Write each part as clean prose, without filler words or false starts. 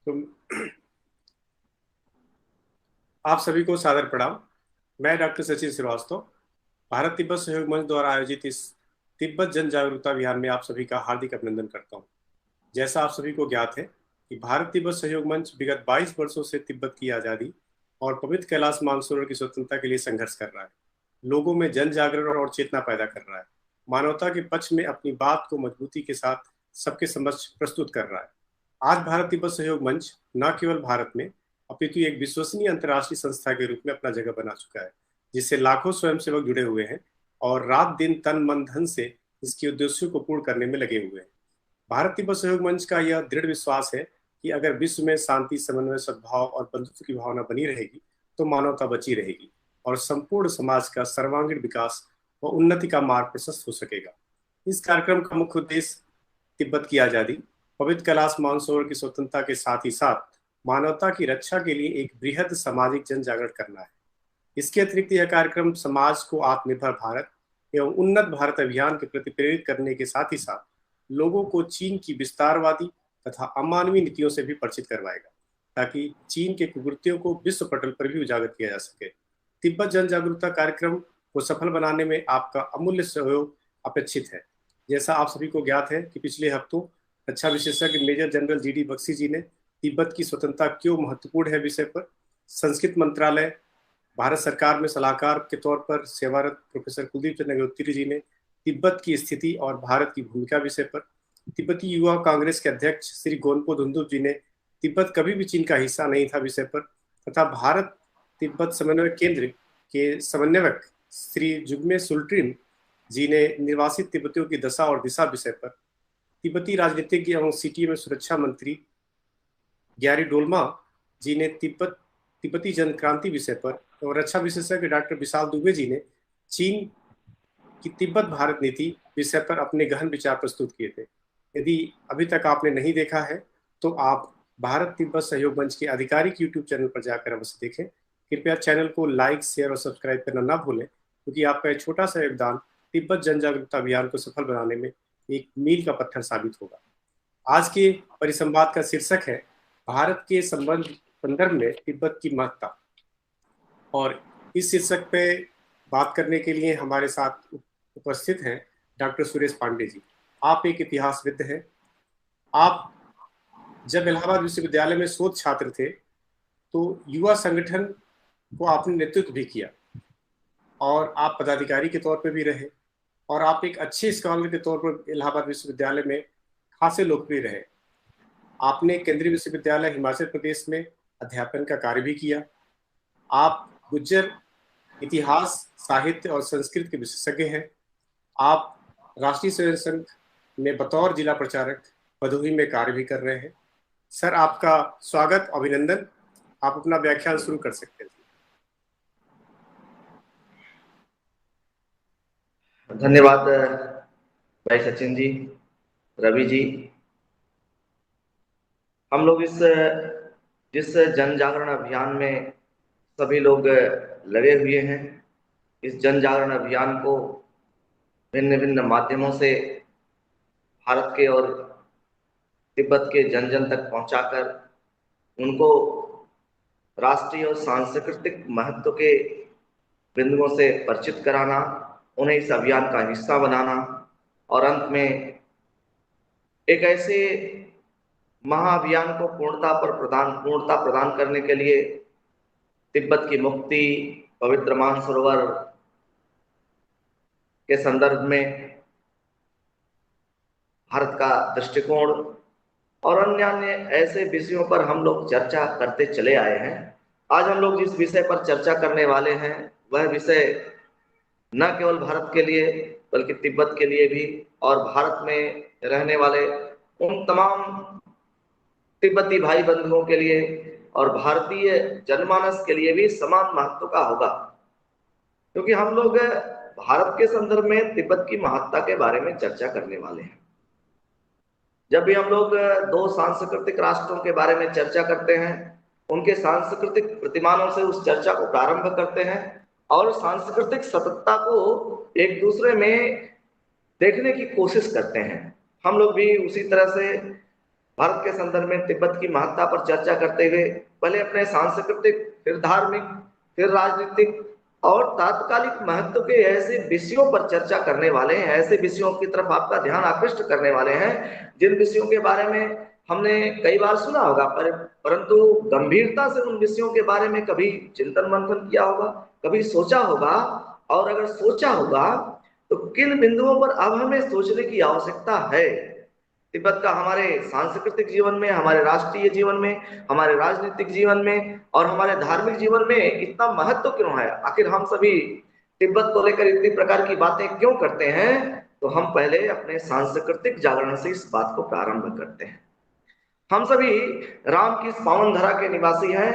तो आप सभी को सादर प्रणाम। मैं डॉक्टर सचिन श्रीवास्तव भारत तिब्बत सहयोग मंच द्वारा आयोजित इस तिब्बत जन जागरूकता अभियान में आप सभी का हार्दिक अभिनंदन करता हूं। जैसा आप सभी को ज्ञात है कि भारत तिब्बत सहयोग मंच विगत 22 वर्षों से तिब्बत की आज़ादी और पवित्र कैलाश मानसरोवर की स्वतंत्रता के लिए संघर्ष कर रहा है, लोगों में जन जागरण और चेतना पैदा कर रहा है, मानवता के पक्ष में अपनी बात को मजबूती के साथ सबके समक्ष प्रस्तुत कर रहा है। आज भारत तिब्बत सहयोग मंच न केवल भारत में अपितु एक विश्वसनीय अंतर्राष्ट्रीय संस्था के रूप में अपना जगह बना चुका है, जिससे लाखों स्वयंसेवक जुड़े हुए हैं और रात दिन तन मन धन से इसके उद्देश्यों को पूर्ण करने में लगे हुए हैं। भारत तिब्बत सहयोग मंच का यह दृढ़ विश्वास है कि अगर विश्व में शांति, समन्वय, सद्भाव और बंधुत्व की भावना बनी रहेगी तो मानवता बची रहेगी और संपूर्ण समाज का सर्वांगीण विकास व उन्नति का मार्ग प्रशस्त हो सकेगा। इस कार्यक्रम का मुख्य उद्देश्य तिब्बत की आजादी, पवित्र कैलाश मानसरोवर की स्वतंत्रता के साथ ही साथ मानवता की रक्षा के लिए एक बृहद सामाजिक जन जागरण करना है। इसके अतिरिक्त यह कार्यक्रम समाज को आत्मनिर्भर भारत एवं उन्नत भारत अभियान के प्रति प्रेरित करने के साथ ही साथ लोगों को चीन की विस्तारवादी तथा अमानवीय नीतियों से भी परिचित करवाएगा, ताकि चीन के कुकृत्यों को विश्व पटल पर भी उजागर किया जा सके। तिब्बत जन जागरूकता कार्यक्रम को सफल बनाने में आपका अमूल्य सहयोग अपेक्षित है। जैसा आप सभी को ज्ञात है कि पिछले हफ्तों रक्षा विशेषज्ञ मेजर जनरल जी.डी. बख्शी जी ने तिब्बत की स्वतंत्रता क्यों महत्वपूर्ण है विषय पर संस्कृत मंत्रालय भारत सरकार में सलाहकार के तौर पर सेवारत प्रोफेसर कुलदीप चंद्र अग्निहोत्री जी ने तिब्बत की स्थिति और भारत की भूमिका विषय पर, तिब्बती युवा कांग्रेस के अध्यक्ष श्री गोनपो धुंधुप जी ने तिब्बत कभी भी चीन का हिस्सा नहीं था विषय पर, तथा भारत तिब्बत समन्वय केंद्र के समन्वयक श्री जुग्मे सुल्ट्रिन जी ने निर्वासित तिब्बतियों की दशा और दिशा विषय पर, तिब्बती राजनीतिज्ञ एवं सीटीए सुरक्षा मंत्री ग्यारी डोल्मा जी ने तिब्बती जन क्रांति विषय पर और रक्षा विशेषज्ञ डॉक्टर विशाल दुबे जी ने चीन की तिब्बत भारत नीति विषय पर अपने गहन विचार प्रस्तुत किए थे। यदि अभी तक आपने नहीं देखा है तो आप भारत तिब्बत सहयोग मंच के आधिकारिक यूट्यूब चैनल पर जाकर अवश्य देखें। कृपया चैनल को लाइक, शेयर और सब्सक्राइब करना ना भूलें, क्योंकि आपका एक छोटा सा योगदान तिब्बत जन जागरूकता अभियान को सफल बनाने में एक मील का पत्थर साबित होगा। आज के परिसंवाद का शीर्षक है भारत के संदर्भ में तिब्बत की महत्ता, और इस शीर्षक पे बात करने के लिए हमारे साथ उपस्थित हैं डॉक्टर सुरेश पांडे जी। आप एक इतिहासविद हैं। आप जब इलाहाबाद विश्वविद्यालय में शोध छात्र थे तो युवा संगठन को आपने नेतृत्व भी किया और आप पदाधिकारी के तौर पर भी रहे, और आप एक अच्छे स्कॉलर के तौर पर इलाहाबाद विश्वविद्यालय में खासे लोकप्रिय रहे। आपने केंद्रीय विश्वविद्यालय हिमाचल प्रदेश में अध्यापन का कार्य भी किया। आप गुज्जर इतिहास, साहित्य और संस्कृत के विशेषज्ञ हैं। आप राष्ट्रीय स्वयं संघ में बतौर जिला प्रचारक भदोही में कार्य भी कर रहे हैं। सर, आपका स्वागत, अभिनंदन। आप अपना व्याख्यान शुरू कर सकते हैं। धन्यवाद भाई सचिन जी, रवि जी। हम लोग जिस जन जागरण अभियान में सभी लोग लगे हुए हैं, इस जन जागरण अभियान को भिन्न भिन्न माध्यमों से भारत के और तिब्बत के जन जन तक पहुंचाकर उनको राष्ट्रीय और सांस्कृतिक महत्व के बिंदुओं से परिचित कराना, उन्हें इस अभियान का हिस्सा बनाना और अंत में एक ऐसे महाअभियान को पूर्णता प्रदान करने के लिए तिब्बत की मुक्ति, पवित्र मानसरोवर के संदर्भ में भारत का दृष्टिकोण और अन्य ऐसे विषयों पर हम लोग चर्चा करते चले आए हैं। आज हम लोग जिस विषय पर चर्चा करने वाले हैं वह विषय न केवल भारत के लिए बल्कि तिब्बत के लिए भी और भारत में रहने वाले उन तमाम तिब्बती भाई बंधुओं के लिए और भारतीय जनमानस के लिए भी समान महत्व का होगा, क्योंकि हम लोग भारत के संदर्भ में तिब्बत की महत्ता के बारे में चर्चा करने वाले हैं। जब भी हम लोग दो सांस्कृतिक राष्ट्रों के बारे में चर्चा करते हैं, उनके सांस्कृतिक प्रतिमानों से उस चर्चा को प्रारंभ करते हैं और सांस्कृतिक सततता को एक दूसरे में देखने की कोशिश करते हैं। हम लोग भी उसी तरह से भारत के संदर्भ में तिब्बत की महत्ता पर चर्चा करते हुए पहले अपने सांस्कृतिक, फिर धार्मिक, फिर राजनीतिक और तात्कालिक महत्व के ऐसे विषयों पर चर्चा करने वाले हैं, ऐसे विषयों की तरफ आपका ध्यान आकृष्ट करने वाले हैं जिन विषयों के बारे में हमने कई बार सुना होगा, परंतु गंभीरता से उन विषयों के बारे में कभी चिंतन मंथन किया होगा, कभी सोचा होगा, और अगर सोचा होगा तो किन बिंदुओं पर अब हमें सोचने की आवश्यकता है। तिब्बत का हमारे सांस्कृतिक जीवन में, हमारे राष्ट्रीय जीवन में, हमारे राजनीतिक जीवन में और हमारे धार्मिक जीवन में इतना महत्व क्यों है? आखिर हम सभी तिब्बत को लेकर इतनी प्रकार की बातें क्यों करते हैं? तो हम पहले अपने सांस्कृतिक जागरण से इस बात को प्रारंभ करते हैं। हम सभी राम की इस पावन धरा के निवासी हैं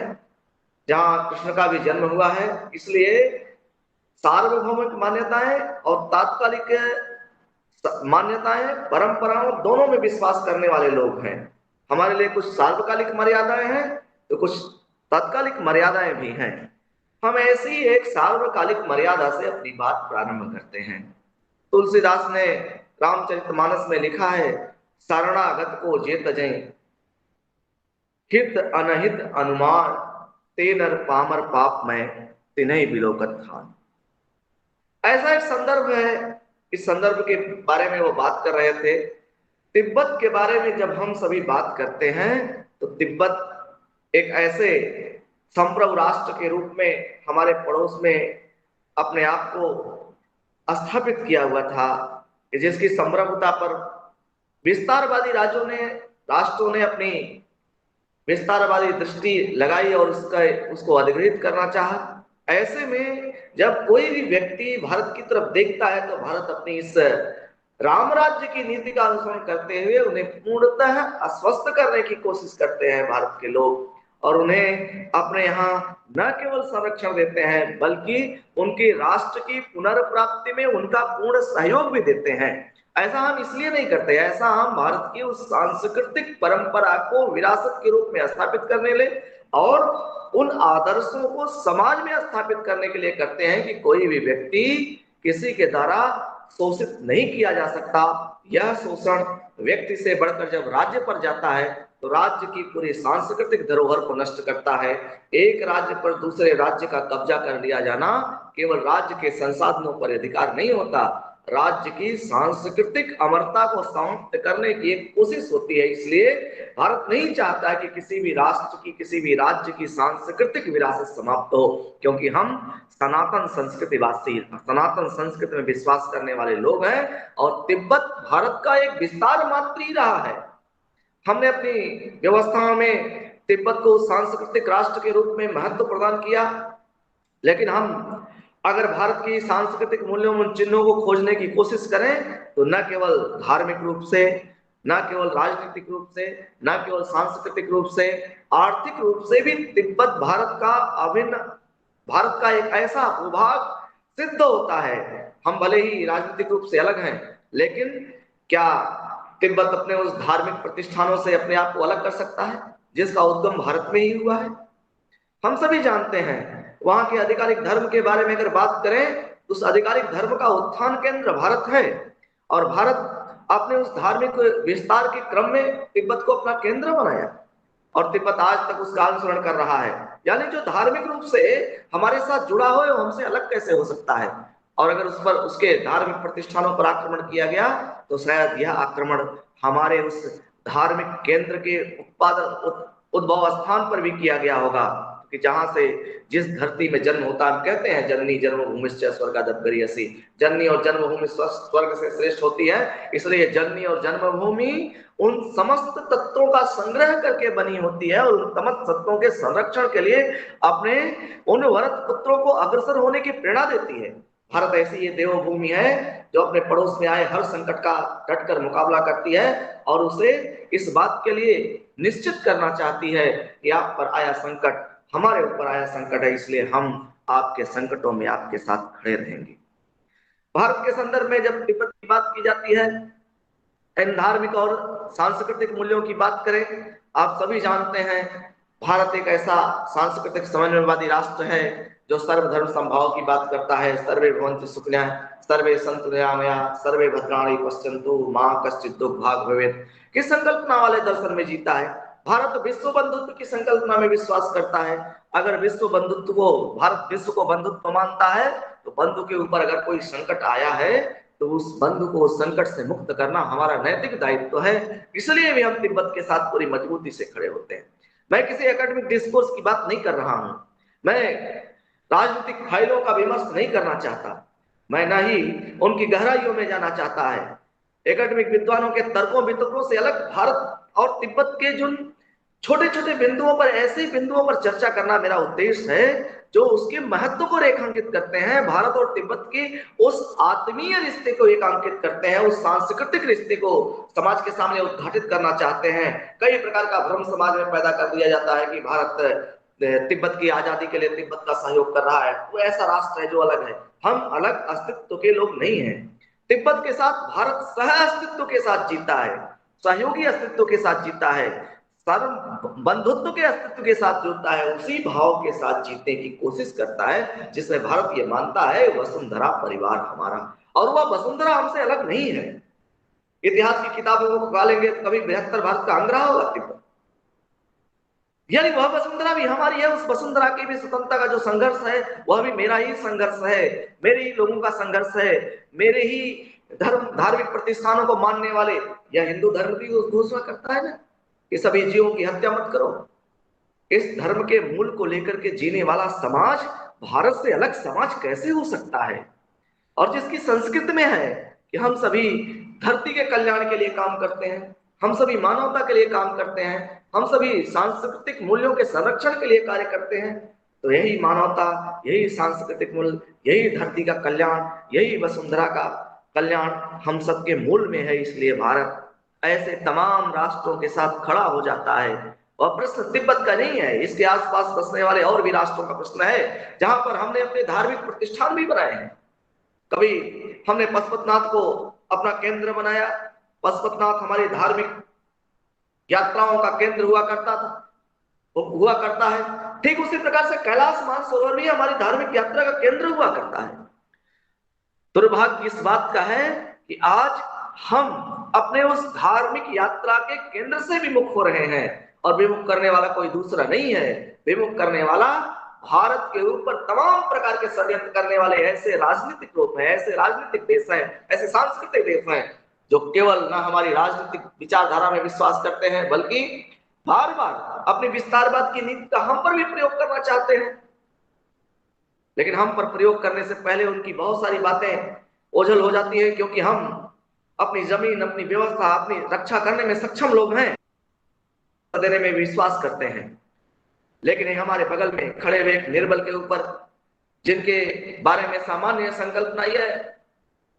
जहां कृष्ण का भी जन्म हुआ है, इसलिए सार्वभौमिक मान्यताएं और तात्कालिक मान्यताएं, परंपराओं दोनों में विश्वास करने वाले लोग हैं। हमारे लिए कुछ सार्वकालिक मर्यादाएं हैं तो कुछ तात्कालिक मर्यादाएं भी हैं। हम ऐसी एक सार्वकालिक मर्यादा से अपनी बात प्रारंभ करते हैं। तुलसीदास ने रामचरितमानस में लिखा है, शरणागत को जे तजय हित अनहित अनुमान, ते नर पामर पाप में तिन्हि बिलोकत खान। ऐसा एक संदर्भ है, इस संदर्भ के बारे में वो बात कर रहे थे। तिब्बत के बारे में जब हम सभी बात करते हैं तो तिब्बत एक ऐसे संप्रभु राष्ट्र के रूप में हमारे पड़ोस में अपने आप को स्थापित किया हुआ था, जिसकी संप्रभुता पर विस्तारवादी राष्ट्रों ने अपनी विस्तारवादी दृष्टि लगाई और उसको अधिग्रहित करना चाहा। ऐसे में जब कोई भी व्यक्ति भारत की तरफ देखता है तो भारत अपनी इस राम राज्य की नीति का अनुसरण करते हुए उन्हें पूर्णतः अस्वस्थ करने की कोशिश करते हैं भारत के लोग, और उन्हें अपने यहाँ न केवल संरक्षण देते हैं बल्कि उनके राष्ट्र की पुनर्प्राप्ति में उनका पूर्ण सहयोग भी देते हैं। ऐसा हम इसलिए नहीं करते, ऐसा हम भारत की उस सांस्कृतिक परंपरा को विरासत के रूप में स्थापित करने ले और उन आदर्शों को समाज में स्थापित करने के लिए करते हैं कि कोई भी व्यक्ति किसी के द्वारा शोषित नहीं किया जा सकता। यह शोषण व्यक्ति से बढ़कर जब राज्य पर जाता है तो राज्य की पूरी सांस्कृतिक धरोहर को नष्ट करता है। एक राज्य पर दूसरे राज्य का कब्जा कर लिया जाना केवल राज्य के संसाधनों पर अधिकार नहीं होता, राज्य की सांस्कृतिक अमरता को समाप्त करने की एक कोशिश होती है। इसलिए भारत नहीं चाहता कि किसी भी राष्ट्र की, किसी भी राज्य की सांस्कृतिक विरासत समाप्त हो, क्योंकि हम सनातन संस्कृतिवासी, सनातन संस्कृति में विश्वास करने वाले लोग हैं और तिब्बत भारत का एक विस्तार मात्र ही रहा है। हमने अपनी व्यवस्थाओं में तिब्बत को सांस्कृतिक राष्ट्र के रूप में महत्व प्रदान किया, लेकिन हम अगर भारत की सांस्कृतिक मूल्यों चिन्हों को खोजने की कोशिश करें तो न केवल धार्मिक रूप से, न केवल राजनीतिक रूप से, न केवल सांस्कृतिक रूप से, आर्थिक रूप से भी तिब्बत भारत का अभिन्न, भारत का एक ऐसा भूभाग सिद्ध होता है। हम भले ही राजनीतिक रूप से अलग हैं, लेकिन क्या तिब्बत अपने उस धार्मिक प्रतिष्ठानों से अपने आप को अलग कर सकता है जिसका उद्गम भारत में ही हुआ है? हम सभी जानते हैं वहां के आधिकारिक धर्म के बारे में अगर बात करें तो उस आधिकारिक धर्म का उत्थान केंद्र भारत है और भारत अपने उस धार्मिक विस्तार के क्रम में तिब्बत को अपना केंद्र बनाया और तिब्बत आज तक उसका अनुसरण कर रहा है। यानी जो धार्मिक रूप से हमारे साथ जुड़ा हो वो हमसे अलग कैसे हो सकता है? और अगर उस पर, उसके धार्मिक प्रतिष्ठानों पर आक्रमण किया गया तो शायद यह आक्रमण हमारे उस धार्मिक केंद्र के उद्भव स्थान पर भी किया गया होगा, कि जहां से जिस धरती में जन्म होता है, हम कहते हैं जननी जन्मभूमिश्च स्वर्गादपगरीयसी, जननी और जन्मभूमि स्वर्ग से श्रेष्ठ होती है। इसलिए जननी और जन्मभूमि उन समस्त तत्वों का संग्रह करके बनी होती है और उन समस्त तत्वों के संरक्षण के लिए अपने उन भरत पुत्रों को अग्रसर होने की प्रेरणा देती है। भारत ऐसी ये देवभूमि है जो अपने पड़ोस में आए हर संकट का डटकर मुकाबला करती है और उसे इस बात के लिए निश्चित करना चाहती है कि आप पर आया संकट हमारे ऊपर आया संकट है, इसलिए हम आपके संकटों में आपके साथ खड़े रहेंगे। भारत के संदर्भ में जब तिब्बत की बात की जाती है, इन धार्मिक और सांस्कृतिक मूल्यों की बात करें, आप सभी जानते हैं भारत एक ऐसा सांस्कृतिक समन्वयवादी राष्ट्र है जो सर्वधर्म संभाव की बात करता है, सर्वे भवन्तु सुखिनः सर्वे सन्तु निरामयाः सर्वे भद्राणि पश्यन्तु मां कश्चित् दुर्भाग् भवेत् की संकल्पना वाले दर्शन में जीता है। भारत विश्व बंधुत्व की संकल्पना में विश्वास करता है। अगर विश्व बंधुत्व को, भारत विश्व को बंधुत्व मानता है, तो बंधु के ऊपर अगर कोई संकट आया है तो उस बंधु को उस संकट से मुक्त करना हमारा नैतिक दायित्व है। इसलिए भी हम तिब्बत के साथ पूरी मजबूती से खड़े होते हैं। मैं किसी एकेडमिक डिस्कोर्स की बात नहीं कर रहा हूं, मैं राजनीतिक फाइलों का विमर्श नहीं करना चाहता, मैं न ही उनकी गहराइयों में जाना चाहता है। एकेडमिक विद्वानों के तर्कों वितर्कों से अलग भारत और तिब्बत के जो छोटे छोटे बिंदुओं पर, ऐसे बिंदुओं पर चर्चा करना मेरा उद्देश्य है जो उसके महत्व को रेखांकित करते हैं, भारत और तिब्बत के उस आत्मीय रिश्ते को रेखांकित करते हैं, उस सांस्कृतिक रिश्ते को समाज के सामने उद्घाटित करना चाहते हैं। कई प्रकार का भ्रम समाज में पैदा कर दिया जाता है कि भारत तिब्बत की आजादी के लिए तिब्बत का सहयोग कर रहा है, वो ऐसा राष्ट्र है जो अलग है। हम अलग अस्तित्व के लोग नहीं हैं। तिब्बत के साथ भारत सह अस्तित्व के साथ जीता है, सहयोगी अस्तित्व के साथ जीता है, बंधुत्व के अस्तित्व के साथ जुड़ता है, उसी भाव के साथ जीतने की कोशिश करता है जिसमें भारत ये मानता है वसुंधरा परिवार हमारा, और वह वसुंधरा हमसे अलग नहीं है। इतिहास की किताबों को खोलेंगे तो कभी बृहत्तर भारत का अंग रहा होगा तिब्बत, यानी वह वसुंधरा भी हमारी है। उस वसुंधरा की भी स्वतंत्रता का जो संघर्ष है वह भी मेरा ही संघर्ष है, मेरे ही लोगों का संघर्ष है, मेरे ही धर्म धार्मिक प्रतिष्ठानों को मानने वाले, यह हिंदू धर्म की घोषणा करता है ना कि सभी जीवों की हत्या मत करो। इस धर्म के मूल को लेकर के जीने वाला समाज भारत से अलग समाज कैसे हो सकता है? और जिसकी संस्कृति में है कि हम सभी धरती के कल्याण के लिए काम करते हैं, हम सभी मानवता के लिए काम करते हैं, हम सभी सांस्कृतिक मूल्यों के संरक्षण के लिए कार्य करते हैं, तो यही मानवता, यही सांस्कृतिक मूल्य, यही धरती का कल्याण, यही वसुंधरा का कल्याण हम सबके मूल में है। इसलिए भारत ऐसे तमाम राष्ट्रों के साथ खड़ा हो जाता है। और प्रश्न तिब्बत का नहीं है, इसके आसपास बसने वाले और भी राष्ट्रों का प्रश्न है जहां पर हमने अपने धार्मिक प्रतिष्ठान भी बनाए हैं। कभी हमने पशुपतिनाथ को अपना केंद्र बनाया, पशुपतिनाथ हमारी धार्मिक यात्राओं का केंद्र हुआ करता था, हुआ करता है। ठीक उसी प्रकार से कैलाश मानसरोवर भी हमारी धार्मिक यात्रा का केंद्र हुआ करता है। दुर्भाग्य इस बात का है कि आज हम अपने उस धार्मिक यात्रा के केंद्र से विमुख हो रहे हैं, और विमुख करने वाला कोई दूसरा नहीं है, विमुख करने वाला भारत के ऊपर तमाम प्रकार के षड्यंत्र करने वाले ऐसे राजनीतिक लोग हैं, ऐसे राजनीतिक देश हैं, ऐसे सांस्कृतिक देश हैं जो केवल न हमारी राजनीतिक विचारधारा में विश्वास करते हैं बल्कि बार बार अपनी विस्तारवाद की नीति का हम पर भी प्रयोग करना चाहते हैं। लेकिन हम पर प्रयोग करने से पहले उनकी बहुत सारी बातें ओझल हो जाती है, क्योंकि हम अपनी जमीन, अपनी व्यवस्था, अपनी रक्षा करने में सक्षम लोग हैं, देने में विश्वास करते हैं। लेकिन हमारे बगल में खड़े हुए एक निर्बल के ऊपर, जिनके बारे में सामान्य संकल्पना यह है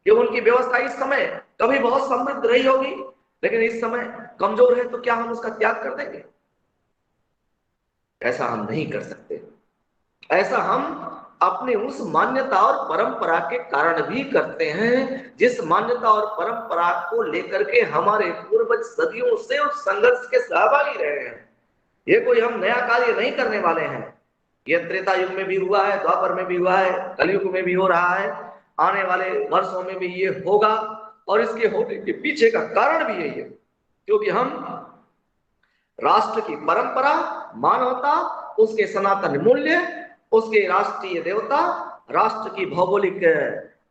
कि उनकी व्यवस्था इस समय कभी बहुत समृद्ध रही होगी, लेकिन इस समय कमजोर है, तो क्या हम उसका त्याग कर देंगे? ऐसा हम नहीं कर सकते। ऐसा हम अपने उस मान्यता और परंपरा के कारण भी करते हैं जिस मान्यता और परंपरा को लेकर के हमारे पूर्वज सदियों से उस संघर्ष के सहभागी रहे हैं। ये कोई हम नया कार्य नहीं करने वाले हैं। ये त्रेता युग में भी हुआ है, द्वापर में भी हुआ है, कलयुग में भी हो रहा है, आने वाले वर्षों में भी ये होगा। और इसके होने के पीछे का कारण भी यही है, क्योंकि हम राष्ट्र की परंपरा, मानवता, उसके सनातन मूल्य, उसके राष्ट्रीय देवता, राष्ट्र की भौगोलिक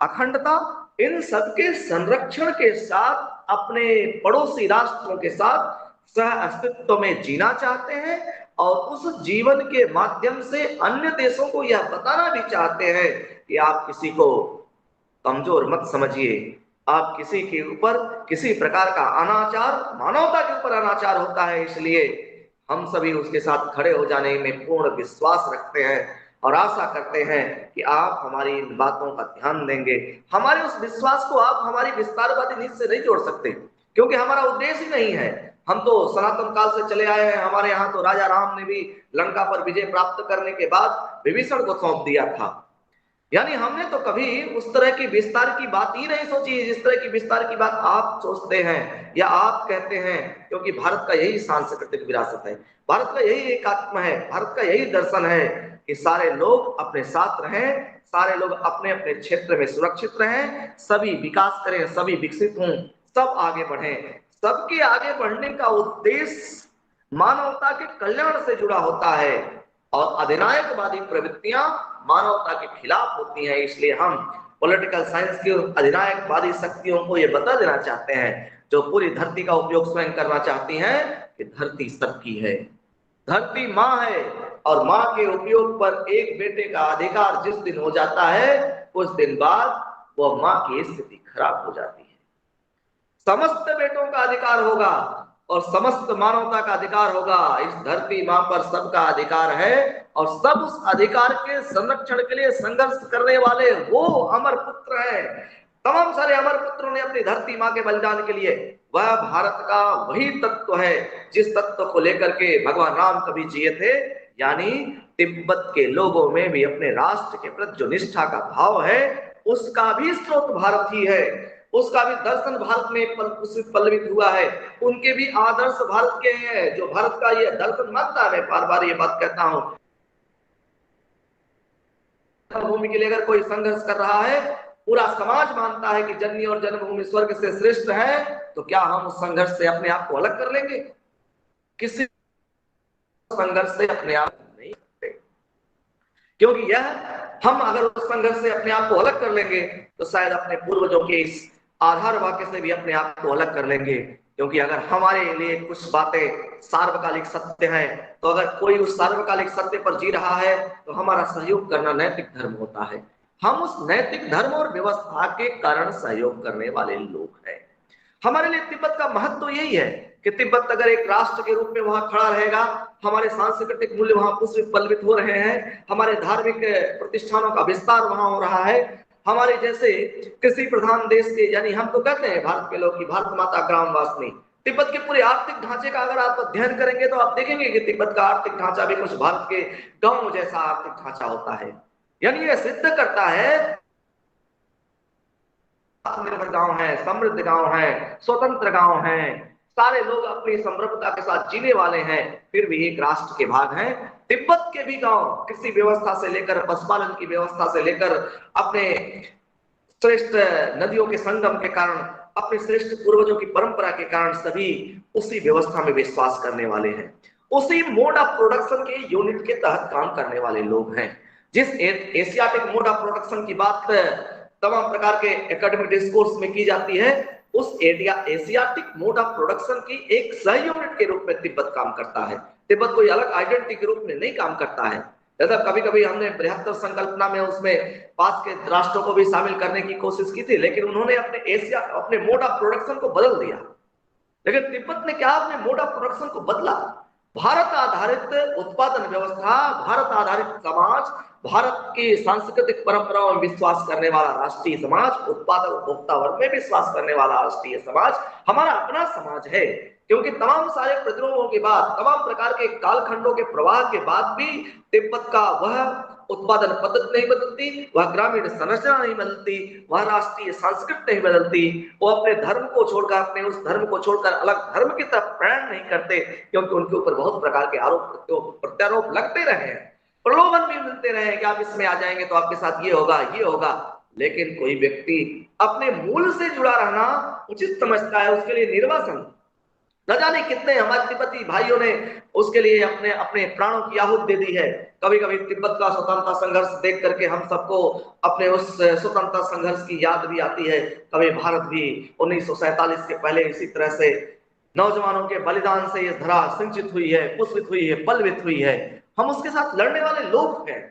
अखंडता, इन सबके संरक्षण के साथ अपने पड़ोसी राष्ट्रों के साथ सह अस्तित्व में जीना चाहते हैं, और उस जीवन के माध्यम से अन्य देशों को यह बताना भी चाहते हैं कि आप किसी को कमजोर मत समझिए, आप किसी के ऊपर किसी प्रकार का अनाचार, मानवता के ऊपर अनाचार होता है, इसलिए हम सभी उसके साथ खड़े हो जाने में पूर्ण विश्वास रखते हैं और आशा करते हैं कि आप हमारी इन बातों का ध्यान देंगे। हमारे उस विश्वास को आप हमारी विस्तारवादी नीति से नहीं जोड़ सकते, क्योंकि हमारा उद्देश्य ही नहीं है। हम तो सनातन काल से चले आए हैं। हमारे यहाँ तो राजा राम ने भी लंका पर विजय प्राप्त करने के बाद विभीषण को सौंप दिया था। यानी हमने तो कभी उस तरह की विस्तार की बात ही नहीं सोची जिस तरह की विस्तार की बात आप सोचते हैं या आप कहते हैं, क्योंकि भारत का यही सांस्कृतिक विरासत है, भारत का यही एकात्म है, भारत का यही दर्शन है कि सारे लोग अपने साथ रहें, सारे लोग अपने अपने क्षेत्र में सुरक्षित रहें, सभी विकास करें, सभी विकसित हों, सब आगे बढ़ें। सबके आगे बढ़ने का उद्देश्य मानवता के कल्याण से जुड़ा होता है और अधिनायकवादी प्रवृत्तियां मानवता के खिलाफ होती हैं। इसलिए हम पॉलिटिकल साइंस की अधिनायकवादी शक्तियों को यह बता देना चाहते हैं, जो पूरी धरती का उपयोग स्वयं करना चाहती हैं, कि धरती सबकी है, धरती माँ है, और माँ के उपयोग पर एक बेटे का अधिकार जिस दिन हो जाता है, कुछ दिन बाद वह माँ की स्थिति खराब हो जाती है। समस्त बेटों का अधिकार होगा और समस्त मानवता का अधिकार होगा। इस धरती मां पर सबका अधिकार है और सब उस अधिकार के संरक्षण के लिए संघर्ष करने वाले वो अमर पुत्र हैं। तमाम सारे अमर पुत्रों ने अपनी धरती मां के बलिदान के लिए, वह भारत का वही तत्व है जिस तत्व को लेकर के भगवान राम कभी जिए थे, यानी तिब्बत के लोगों में भी अपने राष्ट्र के प्रति जो निष्ठा का भाव है, उसका भी स्रोत भारत ही है, उसका भी दर्शन भारत में पल्लवित हुआ है, उनके भी आदर्श भारत के हैं, जो भारत का ये दर्शन मानता है। मैं बार बार ये बात कहता हूं, भूमि के लिए अगर कोई संघर्ष कर रहा है, पूरा समाज मानता है कि जननी और जन्मभूमि स्वर्ग से श्रेष्ठ है, तो क्या हम उस संघर्ष से अपने आप को अलग कर लेंगे? किसी संघर्ष से अपने आप नहीं करते, क्योंकि यह हम अगर उस संघर्ष से अपने आप को अलग कर लेंगे तो शायद अपने पूर्वजों के इस आधार वाक्य से भी अपने आप को अलग कर लेंगे। क्योंकि अगर हमारे लिए कुछ बातें सार्वकालिक सत्य हैं, तो अगर कोई उस सार्वकालिक सत्य पर जी रहा है तो हमारा सहयोग करना नैतिक धर्म होता है। हम उस नैतिक धर्म और व्यवस्था के कारण सहयोग करने वाले लोग हैं। हमारे लिए तिब्बत का महत्व तो यही है कि तिब्बत अगर एक राष्ट्र के रूप में वहां खड़ा रहेगा, हमारे सांस्कृतिक मूल्य वहां पुष्पित पल्लवित हो रहे हैं, हमारे धार्मिक प्रतिष्ठानों का विस्तार वहां हो रहा है, हमारे जैसे कृषि प्रधान देश के, यानी हम तो कहते हैं भारत के लोग की भारत माता ग्रामवासिनी, तिब्बत के पूरे आर्थिक ढांचे का अगर आप अध्ययन करेंगे तो आप देखेंगे कि तिब्बत का आर्थिक ढांचा भी कुछ भारत के गांव जैसा आर्थिक ढांचा होता है। यानी यह सिद्ध करता है आत्मनिर्भर गांव है, समृद्ध गांव है, स्वतंत्र गांव है, सारे लोग अपनी समृद्धता के साथ जीने वाले हैं, फिर भी एक राष्ट्र के भाग हैं। तिब्बत के भी गांव कृषि व्यवस्था से लेकर पशुपालन की व्यवस्था से लेकर अपने श्रेष्ठ नदियों के संगम के कारण, अपने श्रेष्ठ पूर्वजों की परंपरा के कारण सभी उसी व्यवस्था में विश्वास करने वाले हैं, उसी मोड ऑफ प्रोडक्शन के यूनिट के तहत काम करने वाले लोग हैं। जिस एशियाटिक मोड ऑफ प्रोडक्शन की बात तमाम प्रकार के एकेडमिक डिस्कोर्स में की जाती है, उस एशियाटिक मोड ऑफ प्रोडक्शन की एक सह यूनिट के रूप में तिब्बत काम करता है। तिब्बत कोई अलग आइडेंटिटी के रूप में नहीं काम करता है। कभी कभी हमने बृहत्तर संकल्पना में उसमें पास के राष्ट्रों को भी शामिल करने की कोशिश की थी, लेकिन उन्होंने अपने मोड ऑफ प्रोडक्शन को बदल दिया। लेकिन तिब्बत ने क्या अपने मोड ऑफ प्रोडक्शन को बदला? भारत आधारित उत्पादन व्यवस्था, भारत आधारित समाज, भारत की सांस्कृतिक परंपराओं में विश्वास करने वाला राष्ट्रीय समाज, उत्पादक उपभोक्ता वर्ग में विश्वास करने वाला राष्ट्रीय समाज हमारा अपना समाज है। क्योंकि तमाम सारे प्रतिरोधों के बाद, तमाम प्रकार के कालखंडों के प्रवाह के बाद भी तिब्बत का वह उत्पादन पद्धति नहीं बदलती, वह ग्रामीण संरचना नहीं बदलती, वह राष्ट्रीय संस्कृति नहीं बदलती, वो अपने धर्म को छोड़कर, अपने उस धर्म को छोड़कर अलग धर्म की तरफ प्रयाण नहीं करते, क्योंकि उनके ऊपर बहुत प्रकार के आरोप प्रत्यारोप लगते रहे हैं, प्रलोभन भी मिलते रहे कि आप इसमें आ जाएंगे तो आपके साथ ये होगा ये होगा। लेकिन कोई व्यक्ति अपने मूल से जुड़ा रहना उचित समझता है, उसके लिए निर्वासन, न जाने कितने हमारे तिब्बती भाइयों ने उसके लिए अपने अपने प्राणों की आहूति दे दी है। कभी कभी तिब्बत का स्वतंत्रता संघर्ष देख करके हम सबको अपने उस स्वतंत्रता संघर्ष की याद भी आती है। कभी भारत भी 1947 के पहले इसी तरह से नौजवानों के बलिदान से ये धरा सिंचित हुई है, पुष्पित हुई है, पल्लवित हुई है। हम उसके साथ लड़ने वाले लोग हैं,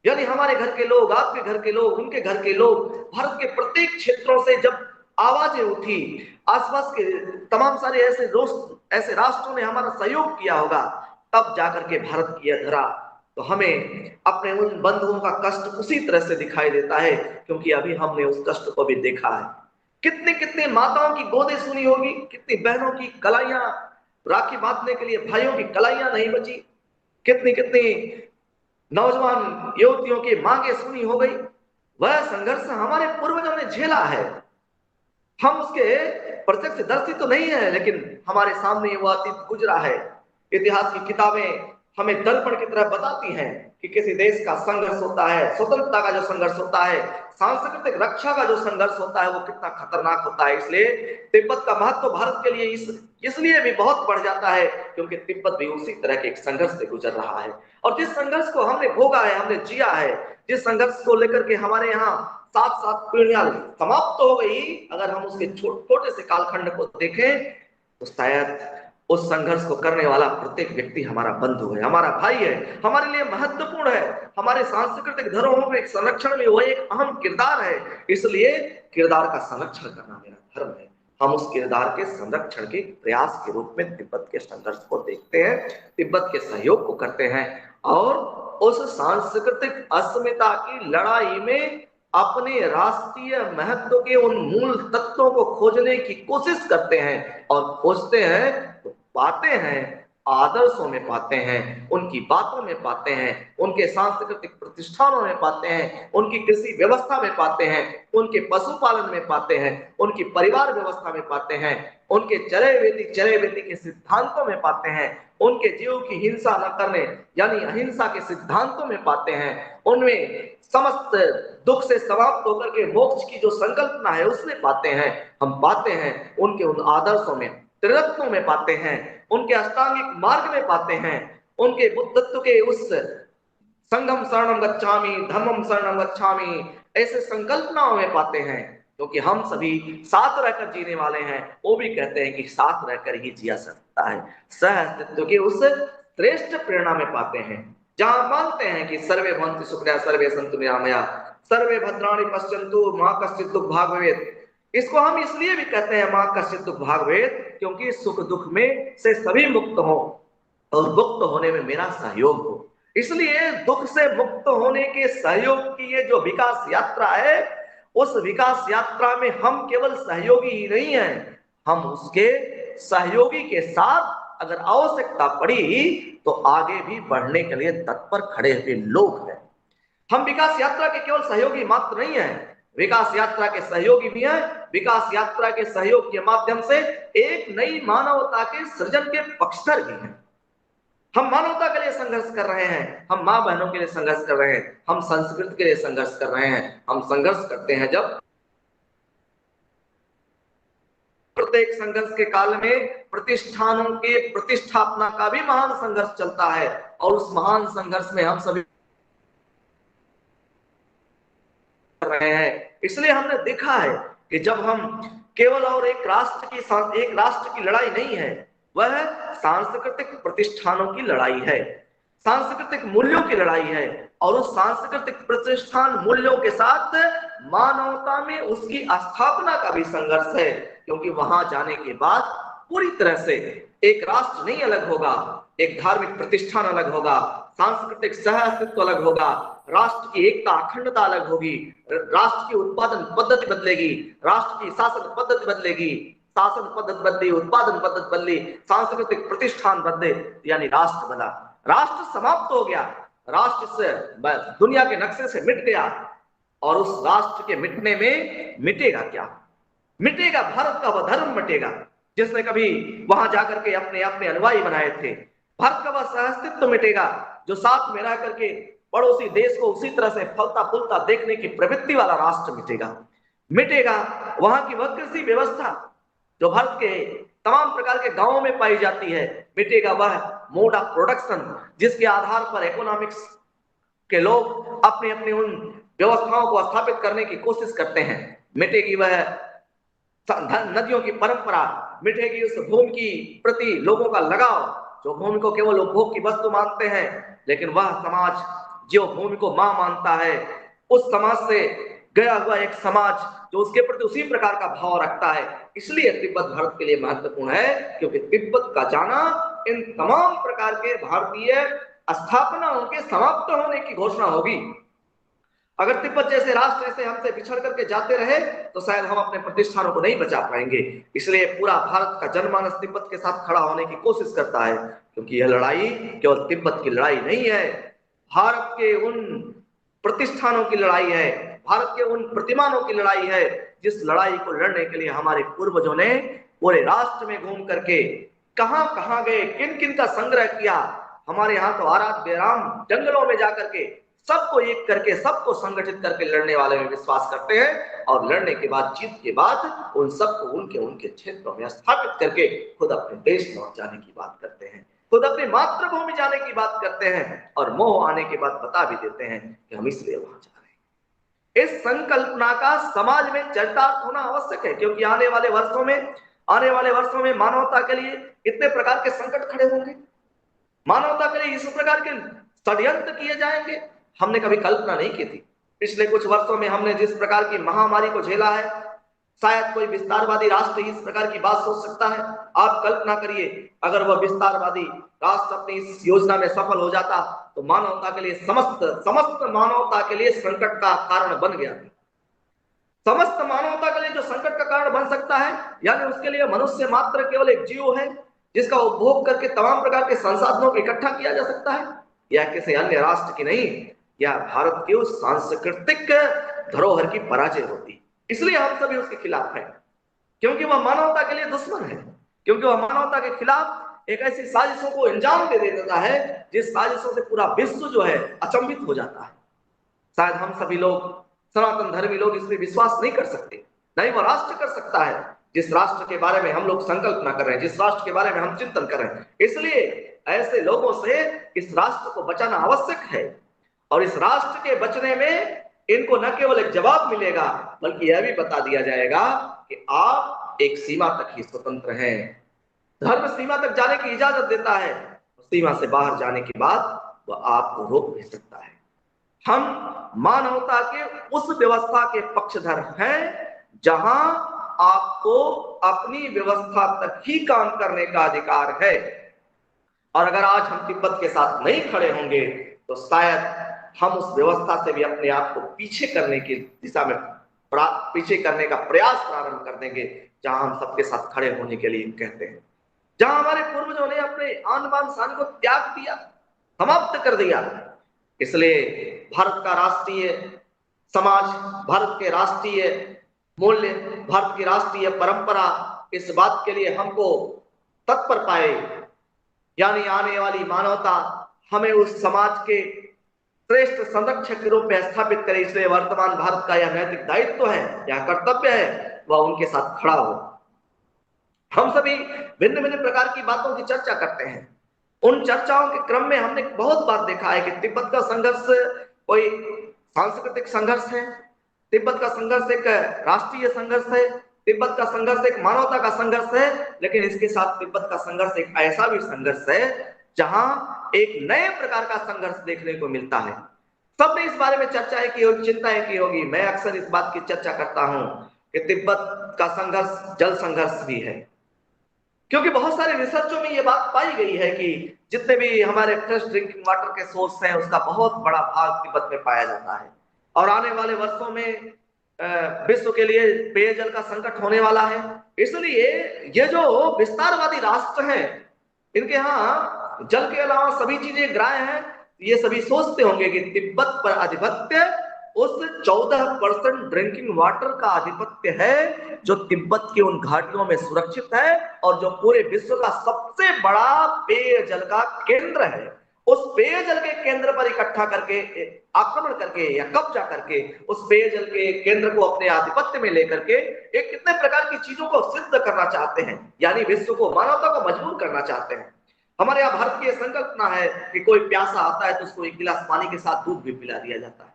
यानी हमारे घर के लोग, आपके घर के लोग, उनके घर के लोग, भारत के प्रत्येक क्षेत्रों से जब आवाजें उठी, आसपास के तमाम सारे ऐसे राष्ट्रों ने हमारा सहयोग किया होगा, तब जाकर के भारत की यह धरा, तो हमें अपने उन बंधुओं का कष्ट उसी तरह से दिखाई देता है, क्योंकि अभी हमने उस कष्ट को भी देखा है। कितने कितने माताओं की गोदें सुनी होगी, कितनी बहनों की कलाइयां, राखी बांधने के लिए भाइयों की कलाइयां नहीं बची, कितनी कितनी नौजवान युवतियों की मांगे सुनी हो गई। वह संघर्ष हमारे पूर्वजों ने झेला है, हम उसके प्रत्यक्ष दर्शी तो नहीं है, लेकिन हमारे सामने वो अतीत गुजरा है। इतिहास की किताबें हमें दर्पण की तरह बताती हैं कि किसी देश का संघर्ष होता है, स्वतंत्रता का जो संघर्ष होता है, सांस्कृतिक रक्षा का जो संघर्ष होता है, वो कितना खतरनाक होता है। इसलिए तिब्बत का महत्व भारत के लिए इसलिए भी बहुत बढ़ जाता है क्योंकि तिब्बत भी उसी तरह के एक संघर्ष से गुजर रहा है। और जिस संघर्ष को हमने भोगा है, हमने जिया है, जिस संघर्ष को लेकर के हमारे यहाँ 7-7 पीढ़ियां समाप्त हो गई, अगर हम उसके छोटे से कालखंड को देखें तो शायद उस संघर्ष को करने वाला प्रत्येक व्यक्ति हमारा बंधु है, हमारा भाई है, हमारे लिए महत्वपूर्ण है, हमारे सांस्कृतिक धरोहरों के संरक्षण में वो एक अहम किरदार है। इसलिए किरदार का संरक्षण करना मेरा धर्म है। हम उस किरदार के संरक्षण के प्रयास के रूप में तिब्बत के संघर्ष को देखते हैं, तिब्बत के सहयोग को करते हैं और उस सांस्कृतिक अस्मिता की लड़ाई में अपने राष्ट्रीय महत्व के उन मूल तत्वों को खोजने की कोशिश करते हैं और खोजते हैं तो पाते हैं, आदर्शों में पाते हैं, उनकी बातों में पाते हैं, उनके सांस्कृतिक प्रतिष्ठानों में पाते हैं, उनकी कृषि व्यवस्था में पाते हैं, उनके पशुपालन में पाते हैं, उनकी परिवार व्यवस्था में पाते हैं, उनके चरय वेदी के सिद्धांतों में पाते हैं, उनके जीव की हिंसा न करने यानी अहिंसा के सिद्धांतों में पाते हैं, उनमें समस्त दुख से समाप्त होकर के मोक्ष की जो संकल्पना है उसमें पाते हैं। हम पाते हैं उनके उन आदर्शों में, त्रिरत्नों में पाते हैं, उनके अष्टांगिक मार्ग में पाते हैं, उनके बुद्धत्व के उस संघम शरणम गच्छामि, धम्मम शरणम गच्छामि ऐसे संकल्पनाओं में पाते हैं। क्योंकि हम सभी साथ रहकर जीने वाले हैं, वो भी कहते हैं कि साथ रहकर ही जिया सकता है। सह अस्तित्व की उस श्रेष्ठ प्रेरणा में पाते हैं जहां मानते हैं कि सर्वे भवन्तु सुखिनः सर्वे सन्तु निरामया सर्वे भद्राणि पश्यन्तु मा कश्चित् दुःख भाग् भवेत्। इसको हम इसलिए भी कहते हैं मा कश्चित् दुःख भाग् भवेत् क्योंकि सुख दुख में से सभी मुक्त हो और मुक्त होने में मेरा सहयोग हो। इसलिए दुख से मुक्त होने के सहयोग की ये जो विकास यात्रा है, उस विकास यात्रा में हम केवल सहयोगी ही नहीं हैं, हम उसके सहयोगी के साथ अगर आवश्यकता पड़ी तो आगे भी बढ़ने के लिए तत्पर खड़े हुए लोग हैं। हम विकास यात्रा के केवल सहयोगी मात्र नहीं हैं, विकास यात्रा के सहयोगी भी हैं। विकास यात्रा के सहयोग के माध्यम से एक नई मानवता के सृजन के पक्षधर भी हैं। हम मानवता के लिए संघर्ष कर रहे हैं, हम मां बहनों के लिए संघर्ष कर रहे हैं, हम संस्कृति के लिए संघर्ष कर रहे हैं। हम संघर्ष करते हैं जब प्रत्येक संघर्ष के काल में प्रतिष्ठानों के प्रतिष्ठापना का भी महान संघर्ष चलता है और उस महान संघर्ष में हम सभी कर रहे हैं। इसलिए हमने देखा है कि जब हम केवल और एक राष्ट्र की लड़ाई नहीं है, वह सांस्कृतिक प्रतिष्ठानों की लड़ाई है, सांस्कृतिक मूल्यों की लड़ाई है और उस सांस्कृतिक प्रतिष्ठान मूल्यों के साथ मानवता में उसकी स्थापना का भी संघर्ष है। क्योंकि वहां जाने के बाद पूरी तरह से एक राष्ट्र नहीं अलग होगा, एक धार्मिक प्रतिष्ठान अलग होगा, सांस्कृतिक सह अस्तित्व अलग होगा, राष्ट्र की एकता अखंडता अलग होगी, राष्ट्र की उत्पादन पद्धति बदलेगी, राष्ट्र की शासन पद्धति बदलेगी, शासन पद्धति बदली, उत्पादन पद्धति बदली, सांस्कृतिक प्रतिष्ठान बदले, यानी राष्ट्र बना। राष्ट्र समाप्त हो गया, राष्ट्र से दुनिया के नक्शे से मिट गया और उस राष्ट्र के मिटने में मिटेगा क्या? मिटेगा भारत का वह धर्म मिटेगा जिसने कभी वहां जाकर के अपने अपने अनुयायी बनाए थे। भारत का वह सहअस्तित्व मिटेगा जो साथ में रह करके पड़ोसी देश को उसी तरह से फलता फूलता देखने की प्रवृत्ति वाला राष्ट्र मिटेगा। मिटेगा वहां की वह कृषि व्यवस्था जो भारत के तमाम प्रकार के गांवों में पाई जाती है। मिटेगा वह मोड ऑफ प्रोडक्शन जिसके आधार पर इकोनॉमिक्स के लोग अपने अपने उन व्यवस्थाओं को स्थापित करने की कोशिश करते हैं। मिटेगी वह नदियों की परंपरा, मिटेगी उस भूमि की प्रति लोगों का लगाव जो भूमि को केवल उपभोग की वस्तु मानते हैं, लेकिन वह समाज जो भूमि को मां मानता है, उस समाज से गया हुआ एक समाज जो उसके प्रति उसी प्रकार का भाव रखता है। इसलिए तिब्बत भारत के लिए महत्वपूर्ण है क्योंकि तिब्बत का जाना इन तमाम प्रकार के भारतीय स्थापनाओं के समाप्त होने की घोषणा होगी। अगर तिब्बत जैसे राष्ट्र ऐसे हमसे बिछड़ करके जाते रहे तो शायद हम अपने प्रतिष्ठानों को नहीं बचा पाएंगे। इसलिए पूरा भारत का जनमानस तिब्बत के साथ खड़ा होने की कोशिश करता है क्योंकि यह लड़ाई केवल तिब्बत की लड़ाई नहीं है, भारत के उन प्रतिष्ठानों की लड़ाई है, भारत के उन प्रतिमानों की लड़ाई है जिस लड़ाई को लड़ने के लिए हमारे पूर्वजों ने पूरे राष्ट्र में घूम करके कहां कहां गए, किन किन का संग्रह किया, हमारे यहाँ तो आराध बेराम जंगलों में जाकर के सबको एक करके, सबको संगठित करके लड़ने वाले में विश्वास करते हैं, और लड़ने के बाद, जीत के बाद उन सबको उनके उनके क्षेत्रों में स्थापित करके खुद अपने देश लौट जाने की बात करते हैं, खुद अपनी मातृभूमि जाने की बात करते हैं, और मोह आने के बाद बता भी देते हैं कि हम इसलिए वहां जा रहे हैं। इस संकल्पना का समाज में चरितार्थ होना आवश्यक है, क्योंकि आने वाले वर्षों में मानवता के लिए इतने प्रकार के संकट खड़े होंगे, मानवता के लिए इस प्रकार के षड्यंत्र किए जाएंगे, हमने कभी कल्पना नहीं की थी। पिछले कुछ वर्षों में हमने जिस प्रकार की महामारी को झेला है, शायद कोई विस्तारवादी राष्ट्र इस प्रकार की बात सोच सकता है। आप कल्पना करिए, अगर वह विस्तारवादी राष्ट्र अपनी इस योजना में सफल हो जाता तो मानवता के लिए, समस्त मानवता के लिए संकट का कारण बन गया। समस्त मानवता के लिए जो संकट का कारण बन सकता है, यानी उसके लिए मनुष्य मात्र केवल एक जीव है जिसका उपभोग करके तमाम प्रकार के संसाधनों को इकट्ठा किया जा सकता है, यह किसी अन्य राष्ट्र की नहीं, यह भारत की उस सांस्कृतिक धरोहर की पराजय होती। इसलिए हम सभी उसके खिलाफ हैं, क्योंकि वह मानवता के लिए दुश्मन है, क्योंकि वह मानवता के खिलाफ एक ऐसी साजिशों को अंजाम दे देता है जिस साजिशों से पूरा विश्व जो है अचंभित हो जाता है। शायद हम सभी लोग, सनातन धर्मी लोग, इसमें विश्वास नहीं कर सकते, नहीं वह राष्ट्र कर सकता है जिस राष्ट्र के बारे में हम लोग संकल्पना कर रहे हैं, जिस राष्ट्र के बारे में हम चिंतन कर रहे हैं। इसलिए ऐसे लोगों से इस राष्ट्र को बचाना आवश्यक है, और इस राष्ट्र के बचने में इनको न केवल एक जवाब मिलेगा, बल्कि यह भी बता दिया जाएगा कि आप एक सीमा तक ही स्वतंत्र हैं। धर्म सीमा तक जाने की इजाजत देता है, सीमा से बाहर जाने के बाद वह आपको रोक भी सकता है। हम मानवता के उस व्यवस्था के पक्षधर हैं जहां आपको अपनी व्यवस्था तक ही काम करने का अधिकार है, और अगर आज हम तिब्बत के साथ नहीं खड़े होंगे तो शायद हम उस व्यवस्था से भी अपने आप को पीछे करने की दिशा में, पीछे करने का प्रयास प्रारंभ कर देंगे, जहां हम सबके साथ खड़े होने के लिए कहते हैं, जहां हमारे पूर्वजों ने अपने आन बान शान को त्याग दिया, समाप्त कर दिया। इसलिए भारत का राष्ट्रीय समाज, भारत के राष्ट्रीय मूल्य, भारत की राष्ट्रीय परंपरा इस बात के लिए हमको तत्पर पाए, यानी आने वाली मानवता हमें उस समाज के श्रेष्ठ संरक्षक के रूप में स्थापित करे। इसलिए वर्तमान भारत का यह नैतिक दायित्व है, यह कर्तव्य है, वह उनके साथ खड़ा हो। हम सभी भिन्न भिन्न प्रकार की बातों की चर्चा करते हैं, उन चर्चाओं के क्रम में हमने बहुत बार देखा है कि तिब्बत का संघर्ष कोई सांस्कृतिक संघर्ष है, तिब्बत का संघर्ष एक राष्ट्रीय संघर्ष है, तिब्बत का संघर्ष एक मानवता का संघर्ष है, लेकिन इसके साथ तिब्बत का संघर्ष एक ऐसा भी संघर्ष है जहां एक नए प्रकार का संघर्ष देखने को मिलता है। सबने इस बारे में चर्चा की होगी, चिंताएं की होगी। मैं अक्सर इस बात की चर्चा करता हूं कि तिब्बत का संघर्ष जल संघर्ष भी है, क्योंकि बहुत सारे रिसर्चों में यह बात पाई गई है कि जितने भी हमारे फ्रेश ड्रिंकिंग वाटर के सोर्स हैं, उसका बहुत बड़ा भाग तिब्बत में पाया जाता है, और आने वाले वर्षों में विश्व के लिए पेयजल का संकट होने वाला है। इसलिए ये जो विस्तारवादी राष्ट्र हैं, इनके यहाँ जल के अलावा सभी चीजें ग्राह्य हैं। ये सभी सोचते होंगे कि तिब्बत पर आधिपत्य उस 14% ड्रिंकिंग वाटर का आधिपत्य है जो तिब्बत की उन घाटियों में सुरक्षित है, और जो पूरे विश्व का सबसे बड़ा पेयजल का केंद्र है। उस पेयजल के केंद्र पर इकट्ठा करके, आक्रमण करके या कब्जा करके उस पेयजल के केंद्र को अपने आधिपत्य में लेकर के एक कितने प्रकार की चीजों को सिद्ध करना चाहते हैं, यानी विश्व को, मानवता को मजबूर करना चाहते हैं। हमारे यहाँ भारत की संकल्पना है कि कोई प्यासा आता है तो उसको एक गिलास पानी के साथ दूध भी पिला दिया जाता है,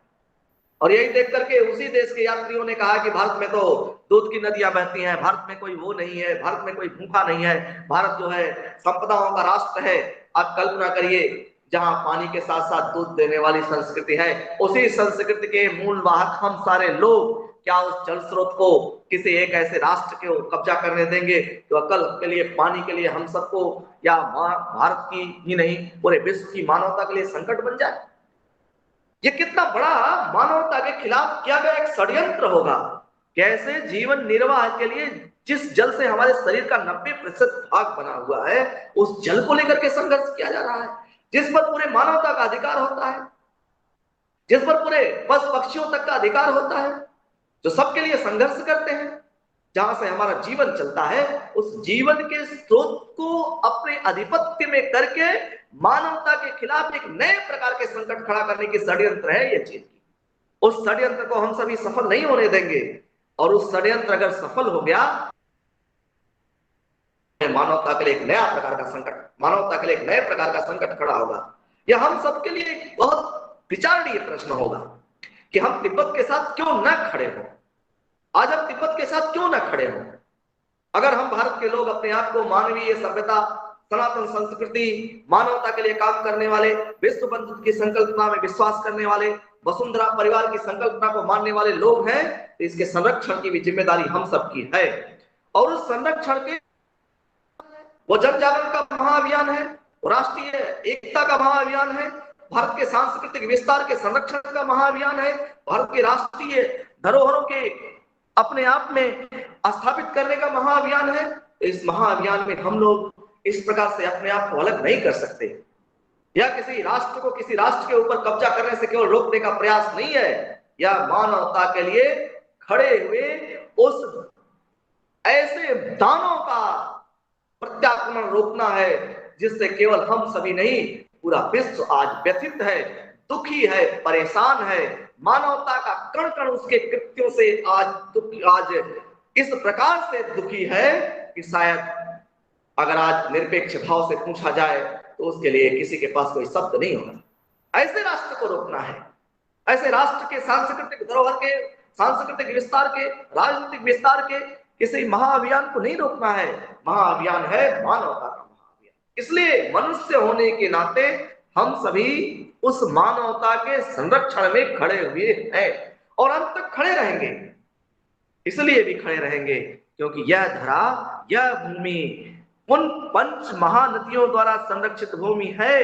और यही देख करके उसी देश के यात्रियों ने कहा कि भारत में तो दूध की नदियां बहती हैं, भारत में कोई वो नहीं है, भारत में कोई भूखा नहीं है, भारत जो है संपदाओं का राष्ट्र है। आप कल्पना करिए, जहां पानी के साथ साथ दूध देने वाली संस्कृति है, उसी संस्कृति के मूल वाहक हम सारे लोग क्या उस जल स्रोत को किसी एक ऐसे राष्ट्र के कब्जा करने देंगे जो कल के लिए, पानी के लिए हम सबको, या भारत की ही नहीं पूरे विश्व की मानवता के लिए संकट बन जाए? ये कितना बड़ा मानवता के खिलाफ किया गया एक षड्यंत्र होगा। कैसे जीवन निर्वाह के लिए जिस जल से हमारे शरीर का 90% भाग बना हुआ है, उस जल को लेकर के संघर्ष किया जा रहा है, जिस पर पूरे मानवता का अधिकार होता है, जिस पर पूरे पशु पक्षियों तक का अधिकार होता है, जो सबके लिए संघर्ष करते हैं। जहां से हमारा जीवन चलता है, उस जीवन के स्रोत को अपने आधिपत्य में करके मानवता के खिलाफ एक नए प्रकार के संकट खड़ा करने की षड्यंत्र है ये चीज। उस षड्यंत्र को हम सभी सफल नहीं होने देंगे, और उस षड्यंत्र अगर सफल हो गया, मानवता के लिए एक नया प्रकार का संकट, मानवता के लिए एक नए प्रकार का संकट खड़ा होगा। यह हम सबके लिए एक बहुत विचारणीय प्रश्न होगा कि हम तिब्बत के साथ क्यों न खड़े हों। आज हम तिब्बत के साथ क्यों न खड़े हों? अगर हम भारत के लोग अपने आप को मानवीय सभ्यता, सनातन संस्कृति, मानवता के लिए काम करने वाले, विश्व बंधुत्व की संकल्पना में विश्वास करने वाले, वसुंधरा परिवार की संकल्पना को मानने वाले लोग हैं, तो इसके संरक्षण की भी जिम्मेदारी हम सबकी है। और उस संरक्षण के वो जन जागरण का महाअभियान है, वो राष्ट्रीय एकता का महाअभियान है, भारत के सांस्कृतिक विस्तार के संरक्षण का महाअभियान है, भारत के राष्ट्रीय धरोहरों के अपने आप में स्थापित करने का महाअभियान है। इस महाअभियान में हम लोग इस प्रकार से अपने आप को अलग नहीं कर सकते, या किसी राष्ट्र को किसी राष्ट्र के ऊपर कब्जा करने से केवल रोकने का प्रयास नहीं है, या मानवता के लिए खड़े हुए उस ऐसे दानों का प्रत्याक्रमण रोकना है जिससे केवल हम सभी नहीं, पूरा विश्व आज व्यथित है, दुखी है, परेशान है। मानवता का कण कण उसके कृत्यों से आज इस प्रकार से दुखी है कि शायद अगर आज निरपेक्ष भाव से पूछा जाए तो उसके लिए किसी के पास कोई शब्द नहीं होगा। ऐसे राष्ट्र को रोकना है, ऐसे राष्ट्र के सांस्कृतिक धरोहर के, सांस्कृतिक विस्तार के, राजनीतिक विस्तार के किसी महाअभियान को नहीं रोकना है। महाअभियान है मानवता का महाअभियान। इसलिए मनुष्य होने के नाते हम सभी उस मानवता के संरक्षण में खड़े हुए हैं और अंत तक खड़े रहेंगे। इसलिए भी खड़े रहेंगे क्योंकि यह धरा, यह भूमि उन 5 महानदियों द्वारा संरक्षित भूमि है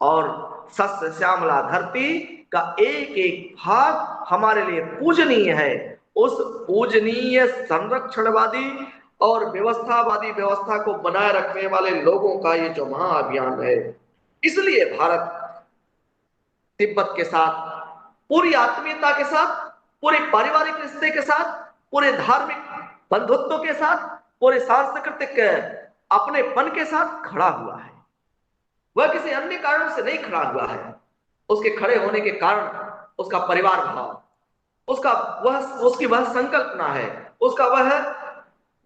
और सस्य श्यामला धरती का एक एक भाग हमारे लिए पूजनीय है। उस पूजनीय संरक्षणवादी और व्यवस्थावादी व्यवस्था को बनाए रखने वाले लोगों का ये जो महाअभियान है, इसलिए भारत तिब्बत के साथ पूरी आत्मीयता के साथ, पूरे पारिवारिक रिश्ते के साथ, पूरे धार्मिक बंधुत्व के साथ, पूरे सांस्कृतिक अपनेपन के साथ खड़ा हुआ है। वह किसी अन्य कारण से नहीं खड़ा हुआ है। उसके खड़े होने के कारण उसका परिवार भाव, उसकी वह संकल्पना है, उसका वह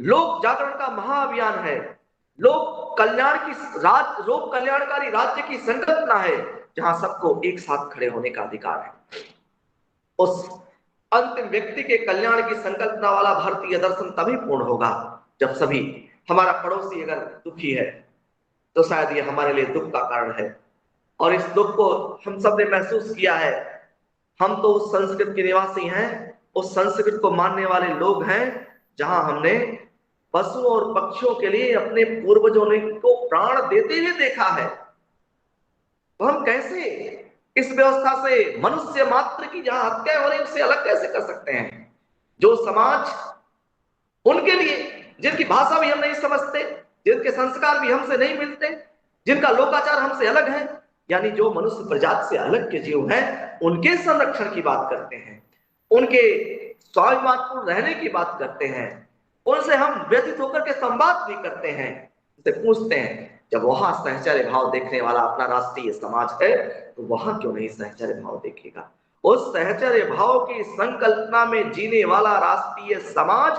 लोक जागरण का महाअभियान है, लोक कल्याणकारी राज्य की संकल्पना है, जहां सबको एक साथ खड़े होने का अधिकार है। उस अंतिम व्यक्ति के कल्याण की संकल्पना वाला भारतीय दर्शन तभी पूर्ण होगा जब सभी, हमारा पड़ोसी अगर दुखी है तो शायद ये हमारे लिए दुख का कारण है, और इस दुख को हम सब ने महसूस किया है। हम तो उस संस्कृत के निवासी हैं, उस संस्कृत को मानने वाले लोग हैं जहां हमने पशुओं और पक्षियों के लिए अपने पूर्वजों ने को प्राण देते हुए देखा है। तो हम कैसे इस व्यवस्था से, मनुष्य मात्र की जहां हत्या हो रही है, उससे अलग कैसे कर सकते हैं? जो समाज उनके लिए, जिनकी भाषा भी हम नहीं समझते, जिनके संस्कार भी हमसे नहीं मिलते, जिनका लोकाचार हमसे अलग है, यानी जो मनुष्य प्रजाति से अलग के जीव हैं, उनके संरक्षण की बात करते हैं, उनके स्वाभिमानपूर्ण रहने की बात करते हैं, उनसे हम व्यथित होकर के संवाद भी करते हैं, उनसे पूछते हैं जब वहां सहचर्य भाव देखने वाला अपना राष्ट्रीय समाज है तो वहां क्यों नहीं सहचर्य भाव देखेगा? उस सहचर्य भाव की संकल्पना में जीने वाला राष्ट्रीय समाज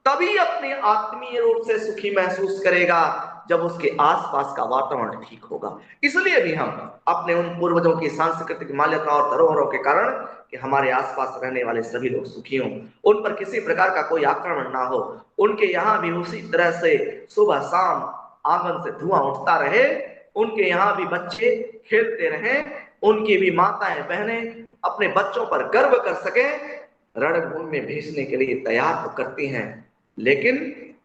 तभी अपने आत्मीय रूप से सुखी महसूस करेगा जब उसके आसपास का वातावरण ठीक होगा। इसलिए भी हम अपने उन पूर्वजों की सांस्कृतिक मान्यता और धरोहरों के कारण कि हमारे आसपास रहने वाले सभी लोग सुखी हों, उन पर किसी प्रकार का कोई आक्रमण ना हो, उनके यहाँ भी उसी तरह से सुबह शाम आंगन से धुआं उठता रहे, उनके यहाँ भी बच्चे खेलते रहें, उनकी भी माताएं बहनें अपने बच्चों पर गर्व कर सके, रणभूमि में भेजने के लिए तैयार तो करती हैं, लेकिन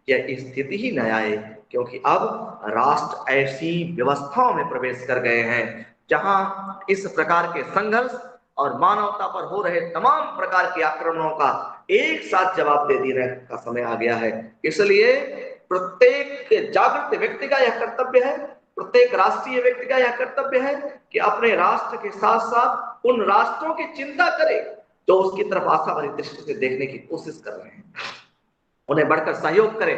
यह स्थिति ही न आए क्योंकि अब राष्ट्र ऐसी व्यवस्थाओं में प्रवेश कर गए हैं जहां इस प्रकार के संघर्ष और मानवता पर हो रहे तमाम प्रकार के आक्रमणों का एक साथ जवाब दे देने का समय आ गया है। इसलिए प्रत्येक जागृत व्यक्ति का यह कर्तव्य है, प्रत्येक राष्ट्रीय व्यक्ति का यह कर्तव्य है कि अपने राष्ट्र के साथ साथ उन राष्ट्रों की चिंता करे जो उसकी तरफ आशा भरी दृष्टि से देखने की कोशिश कर रहे हैं। उन्हें बढ़कर सहयोग करें।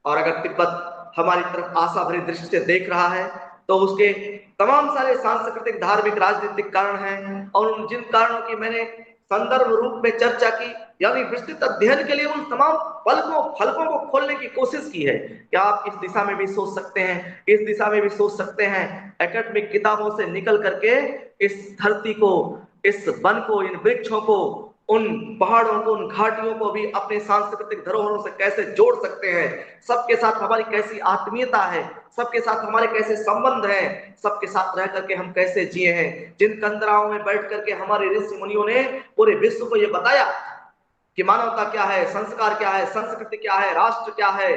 और अगर तिब्बत हमारी तरफ आशा भरी दृष्टि से देख रहा है तो उसके तमाम सारे सांस्कृतिक, धार्मिक, राजनीतिक कारण हैं, और उन जिन कारणों की मैंने संदर्भ रूप में चर्चा की, यानी विस्तृत अध्ययन के लिए उन तमाम फलकों को खोलने की कोशिश की है। क्या आप इस दिशा में भी सोच सकते हैं, इस दिशा में भी सोच सकते हैं, एकेडमिक किताबों से निकल करके इस धरती को, इस वन को, इन वृक्षों को, उन पहाड़ों को, उन घाटियों को भी अपने सांस्कृतिक धरोहरों से कैसे जोड़ सकते हैं, सबके साथ हमारी कैसी आत्मीयता है, सबके साथ हमारे कैसे संबंध हैं, सबके साथ रह करके हम कैसे जिए हैं। जिन कंदराओं में बैठ करके हमारे ऋषि मुनियों ने पूरे विश्व को यह बताया कि मानवता क्या है, संस्कार क्या है, संस्कृति क्या है, राष्ट्र क्या है,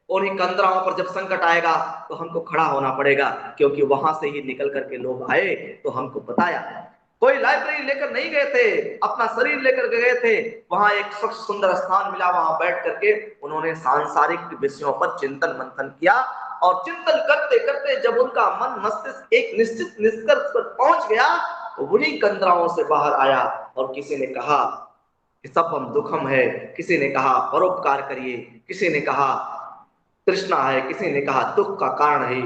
उन्हीं कंदराओं पर जब संकट आएगा तो हमको खड़ा होना पड़ेगा, क्योंकि वहां से ही निकल करके लोग आए तो हमको बताया। कोई लाइब्रेरी लेकर नहीं गए थे, अपना शरीर लेकर गए थे, वहां एक स्वच्छ सुंदर स्थान मिला, वहां बैठ करके उन्होंने सांसारिक विषयों पर चिंतन मंथन किया, और चिंतन करते करते जब उनका मन मस्तिष्क एक निश्चित निष्कर्ष पर पहुंच गया तो उन्हीं कंदराओं से बाहर आया, और किसी ने कहा कि सपम दुखम है, किसी ने कहा परोपकार करिए, किसी ने कहा तृष्णा है, किसी ने कहा दुख का कारण है,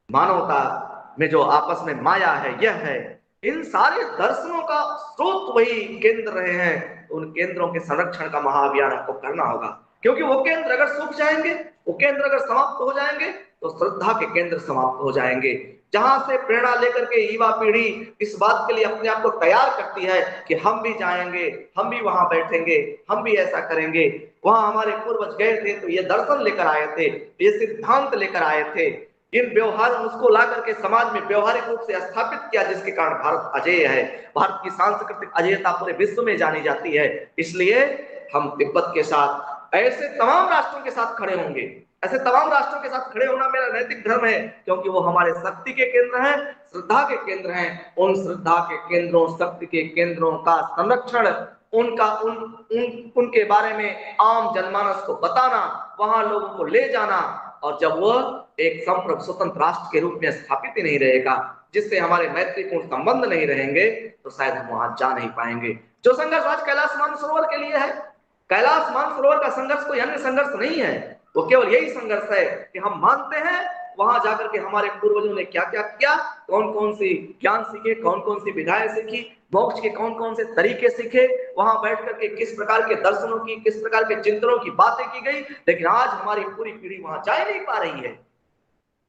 मानवता में जो आपस में माया है यह है। इन सारे दर्शनों का स्रोत वही केंद्र रहे हैं। उन केंद्रों के संरक्षण का महाअभियान आपको करना होगा, क्योंकि वो केंद्र अगर सूख जाएंगे, वो केंद्र अगर समाप्त हो जाएंगे तो श्रद्धा के केंद्र समाप्त हो जाएंगे। जहां से प्रेरणा लेकर के युवा पीढ़ी इस बात के लिए अपने आप को तैयार करती है कि हम भी जाएंगे, हम भी वहां बैठेंगे, हम भी ऐसा करेंगे, वहां हमारे पूर्वज गए थे तो ये दर्शन लेकर आए थे, ये सिद्धांत लेकर आए थे, इन व्यवहार उसको ला करके समाज में व्यवहारिक रूप से स्थापित किया, जिसके कारण भारत अजेय है। भारत की सांस्कृतिक अजेयता पूरे विश्व में जानी जाती है। इसलिए हम तिब्बत के साथ, ऐसे तमाम राष्ट्रों के साथ खड़े होंगे, ऐसे तमाम राष्ट्रों के साथ खड़े होना मेरा नैतिक धर्म है, क्योंकि वो हमारे शक्ति के केंद्र हैं, श्रद्धा के केंद्र हैं। उन श्रद्धा के केंद्रों, शक्ति के केंद्रों का संरक्षण, उनके बारे में आम जनमानस को बताना, वहां लोगों को ले जाना, और जब वह एक संप्रभु स्वतंत्र राष्ट्र के रूप में स्थापित ही नहीं रहेगा, जिससे हमारे मैत्रीपूर्ण संबंध नहीं रहेंगे, तो शायद हम वहां जा नहीं पाएंगे। जो संघर्ष आज कैलाश मानसरोवर के लिए है, कैलाश मानसरोवर का संघर्ष कोई अन्य संघर्ष नहीं है, वो केवल यही संघर्ष है कि हम मानते हैं वहां जाकर के हमारे पूर्वजों ने क्या क्या किया, कौन कौन सी ज्ञान सीखे, कौन कौन सी विधाएं सीखी, मोक्ष के कौन कौन से तरीके सीखे, वहां बैठ करके किस प्रकार के दर्शनों की, किस प्रकार के चिंतनों की बातें की गई। लेकिन आज हमारी पूरी पीढ़ी वहां जा नहीं पा रही है,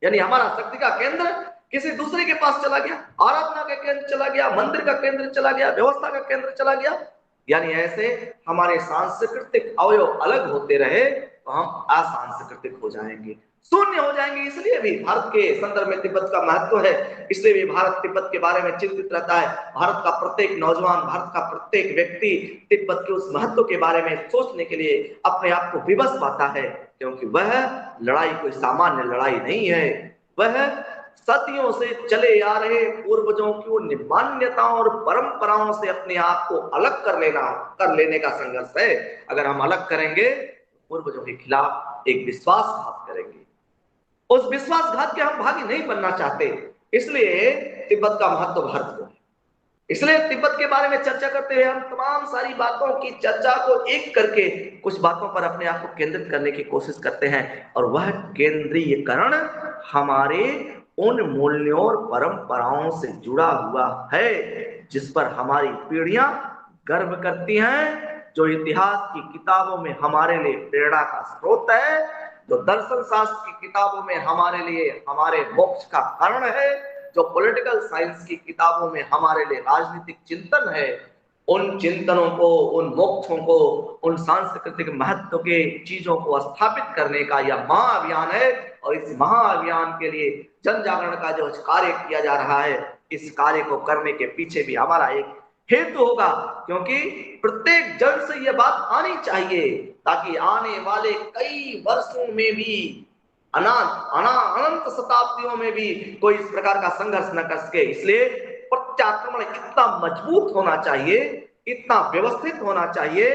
यानी हमारा शक्ति का केंद्र किसी दूसरे के पास चला गया, आराधना का केंद्र चला गया, मंदिर का केंद्र चला गया, व्यवस्था का केंद्र चला गया। यानी ऐसे हमारे सांस्कृतिक अवयव अलग होते रहे तो हम असांस्कृतिक हो जाएंगे, शून्य हो जाएंगे। इसलिए भी भारत के संदर्भ में तिब्बत का महत्व है, इसलिए भी भारत तिब्बत के बारे में चिंतित रहता है। भारत का प्रत्येक नौजवान, भारत का प्रत्येक व्यक्ति तिब्बत के उस महत्व के बारे में सोचने के लिए अपने आप को विवश पाता है, क्योंकि वह लड़ाई कोई सामान्य लड़ाई नहीं है, वह सदियों से चले आ रहे पूर्वजों की उन मान्यताओं और परंपराओं से अपने आप को अलग कर लेने का संघर्ष है। अगर हम अलग करेंगे, पूर्वजों के खिलाफ एक विश्वासघात करेंगे, उस विश्वासघात के हम भागी नहीं बनना चाहते। इसलिए तिब्बत का महत्व भारत को, इसलिए तिब्बत के बारे में चर्चा करते हुए हम तमाम सारी बातों की चर्चा को एक करके कुछ बातों पर अपने आप को केंद्रित करने की कोशिश करते हैं, और वह केंद्रीयकरण हमारे उन मूल्यों और परंपराओं से जुड़ा हुआ है जिस पर हमारी पीढ़ियां गर्व करती हैं, जो इतिहास की किताबों में हमारे लिए प्रेरणा का स्रोत है, जो दर्शन शास्त्र की किताबों में हमारे लिए हमारे मोक्ष का कारण है, जो पॉलिटिकल साइंस की किताबों में हमारे लिए राजनीतिक चिंतन है। उन चिंतनों को, उन मोक्षों को, उन सांस्कृतिक महत्व के चीजों को स्थापित करने का यह महाअभियान है, और इस महाअभियान के लिए जन जागरण का जो कार्य किया जा रहा है, इस कार्य को करने के पीछे भी हमारा एक हेतु होगा, क्योंकि प्रत्येक जन से यह बात आनी चाहिए ताकि आने वाले कई वर्षों में भी, अनंत शताब्दियों में भी कोई इस प्रकार का संघर्ष न कर सके। इसलिए प्रत्याक्रमण इतना मजबूत होना चाहिए, इतना व्यवस्थित होना चाहिए।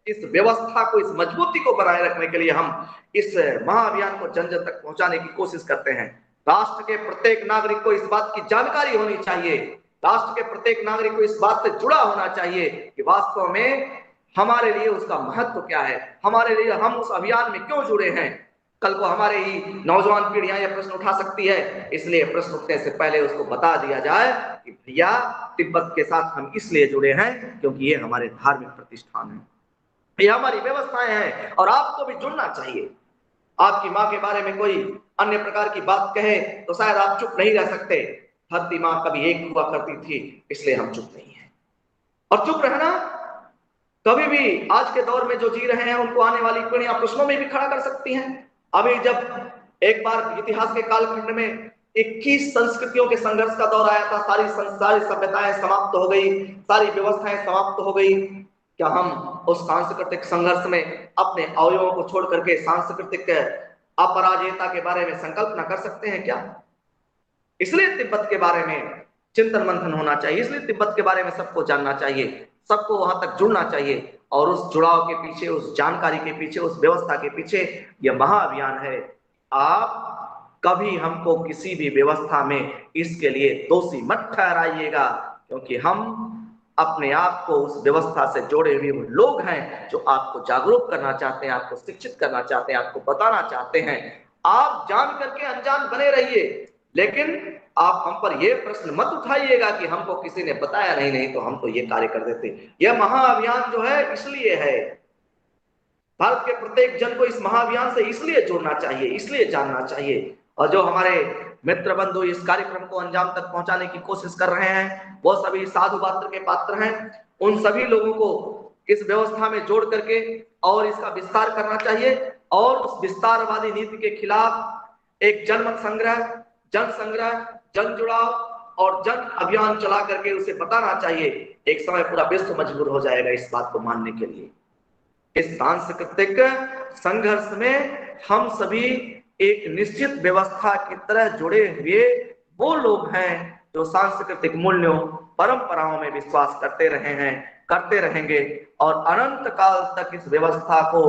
इस व्यवस्था को, इस मजबूती को बनाए रखने के लिए हम इस महाअभियान को जन जन तक पहुंचाने की कोशिश करते हैं। राष्ट्र के प्रत्येक नागरिक को इस बात की जानकारी होनी चाहिए, राष्ट्र के प्रत्येक नागरिक को इस बात से जुड़ा होना चाहिए कि वास्तव में हमारे लिए उसका महत्व क्या है, हमारे लिए हम उस अभियान में क्यों जुड़े हैं। कल को हमारे ही नौजवान पीढ़ियां यह प्रश्न उठा सकती है, इसलिए प्रश्न उठने से पहले उसको बता दिया जाए कि भैया तिब्बत के साथ हम इसलिए जुड़े हैं क्योंकि ये हमारे धार्मिक प्रतिष्ठान है, ये हमारी व्यवस्थाएं हैं और आपको भी जुड़ना चाहिए। आपकी माँ के बारे में कोई अन्य प्रकार की बात कहे तो शायद आप चुप नहीं रह सकते। धरती माँ कभी एक हुआ करती थी, इसलिए हम चुप नहीं है। और चुप रहना कभी भी आज के दौर में जो जी रहे हैं उनको आने वाली पीढ़ियां प्रश्नों में भी खड़ा कर सकती हैं। अभी जब एक बार इतिहास के कालखंड में 21 संस्कृतियों के संघर्ष का दौर आया था, सारी सभ्यताएं समाप्त हो गई, सारी व्यवस्थाएं समाप्त हो गई। क्या हम उस सांस्कृतिक संघर्ष में अपने अवयवों को छोड़ करके सांस्कृतिक अपराजेयता के बारे में संकल्पना कर सकते हैं क्या? इसलिए तिब्बत के बारे में चिंतन मंथन होना चाहिए, इसलिए तिब्बत के बारे में सबको जानना चाहिए, सबको वहां तक जुड़ना चाहिए। और उस जुड़ाव के पीछे, उस जानकारी के पीछे, उस व्यवस्था के पीछे यह महाअभियान है। आप कभी हमको किसी भी व्यवस्था में इसके लिए दोषी मत ठहराइएगा, क्योंकि हम अपने आप को उस व्यवस्था से जोड़े हुए लोग हैं जो आपको जागरूक करना चाहते हैं, आपको शिक्षित करना चाहते हैं, आपको बताना चाहते हैं। आप जान करके अनजान बने रहिए, लेकिन आप हम पर यह प्रश्न मत उठाइएगा कि हमको किसी ने बताया नहीं, नहीं तो हम तो ये कार्य कर देते। यह महाअभियान जो है इसलिए है, भारत के प्रत्येक जन को इस महाअभियान से इसलिए जोड़ना चाहिए, इसलिए जानना चाहिए। और जो हमारे मित्र बंधु इस कार्यक्रम को अंजाम तक पहुंचाने की कोशिश कर रहे हैं वो सभी साधु पात्र के पात्र हैं। उन सभी लोगों को इस व्यवस्था में जोड़ करके और इसका विस्तार करना चाहिए और उस विस्तारवादी नीति के खिलाफ एक जनमत संग्रह, जन संग्रह, जन जुड़ाव और जन अभियान चला करके उसे बताना चाहिए। एक समय पूरा विश्व मजबूर हो जाएगा इस बात को मानने के लिए। इस सांस्कृतिक संघर्ष में हम सभी एक निश्चित व्यवस्था की तरह जुड़े हुए वो लोग हैं जो सांस्कृतिक मूल्यों, परंपराओं में विश्वास करते रहे हैं, करते रहेंगे और अनंत काल तक इस व्यवस्था को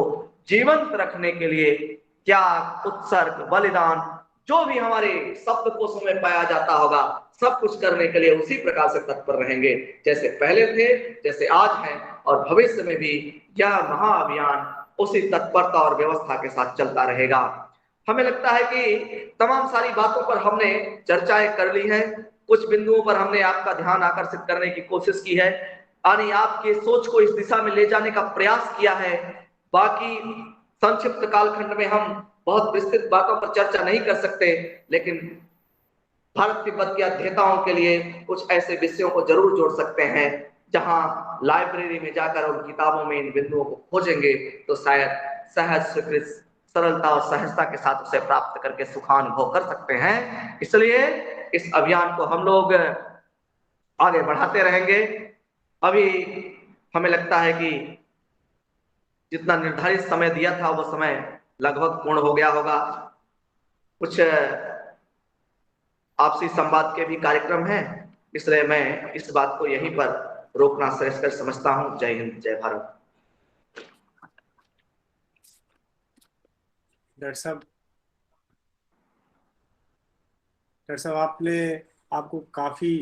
जीवंत रखने के लिए त्याग, उत्सर्ग, बलिदान जो भी हमारे शब्दकोशों में पाया जाता होगा, सब कुछ करने के लिए उसी प्रकार से तत्पर रहेंगे जैसे पहले थे, जैसे आज हैं और भविष्य में भी यह महाअभियान उसी तत्परता और व्यवस्था के साथ चलता रहेगा। हमें लगता है कि तमाम सारी बातों पर हमने चर्चाएं कर ली है, कुछ बिंदुओं पर हमने आपका ध्यान आकर्षित करने की कोशिश की है, यानी आपके सोच को इस दिशा में ले जाने का प्रयास किया है। बाकी संक्षिप्त कालखंड में हम बहुत विस्तृत बातों पर चर्चा नहीं कर सकते, लेकिन भारत तिब्बत के अध्येताओं के लिए कुछ ऐसे विषयों को जरूर जोड़ सकते हैं जहां लाइब्रेरी में जाकर उन किताबों में इन बिंदुओं को खोजेंगे तो शायद सहज, स्वीकृत, सरलता और सहजता के साथ उसे प्राप्त करके सुखानुभव कर सकते हैं। इसलिए इस अभियान को हम लोग आगे बढ़ाते रहेंगे। अभी हमें लगता है कि जितना निर्धारित समय दिया था वो समय लगभग पूर्ण हो गया होगा। कुछ आपसी संवाद के भी कार्यक्रम हैं, इसलिए मैं इस बात को यहीं पर रोकना श्रेयस्कर समझता हूं। जय हिंद, जय भारत। डॉक्टर साहब आपको काफी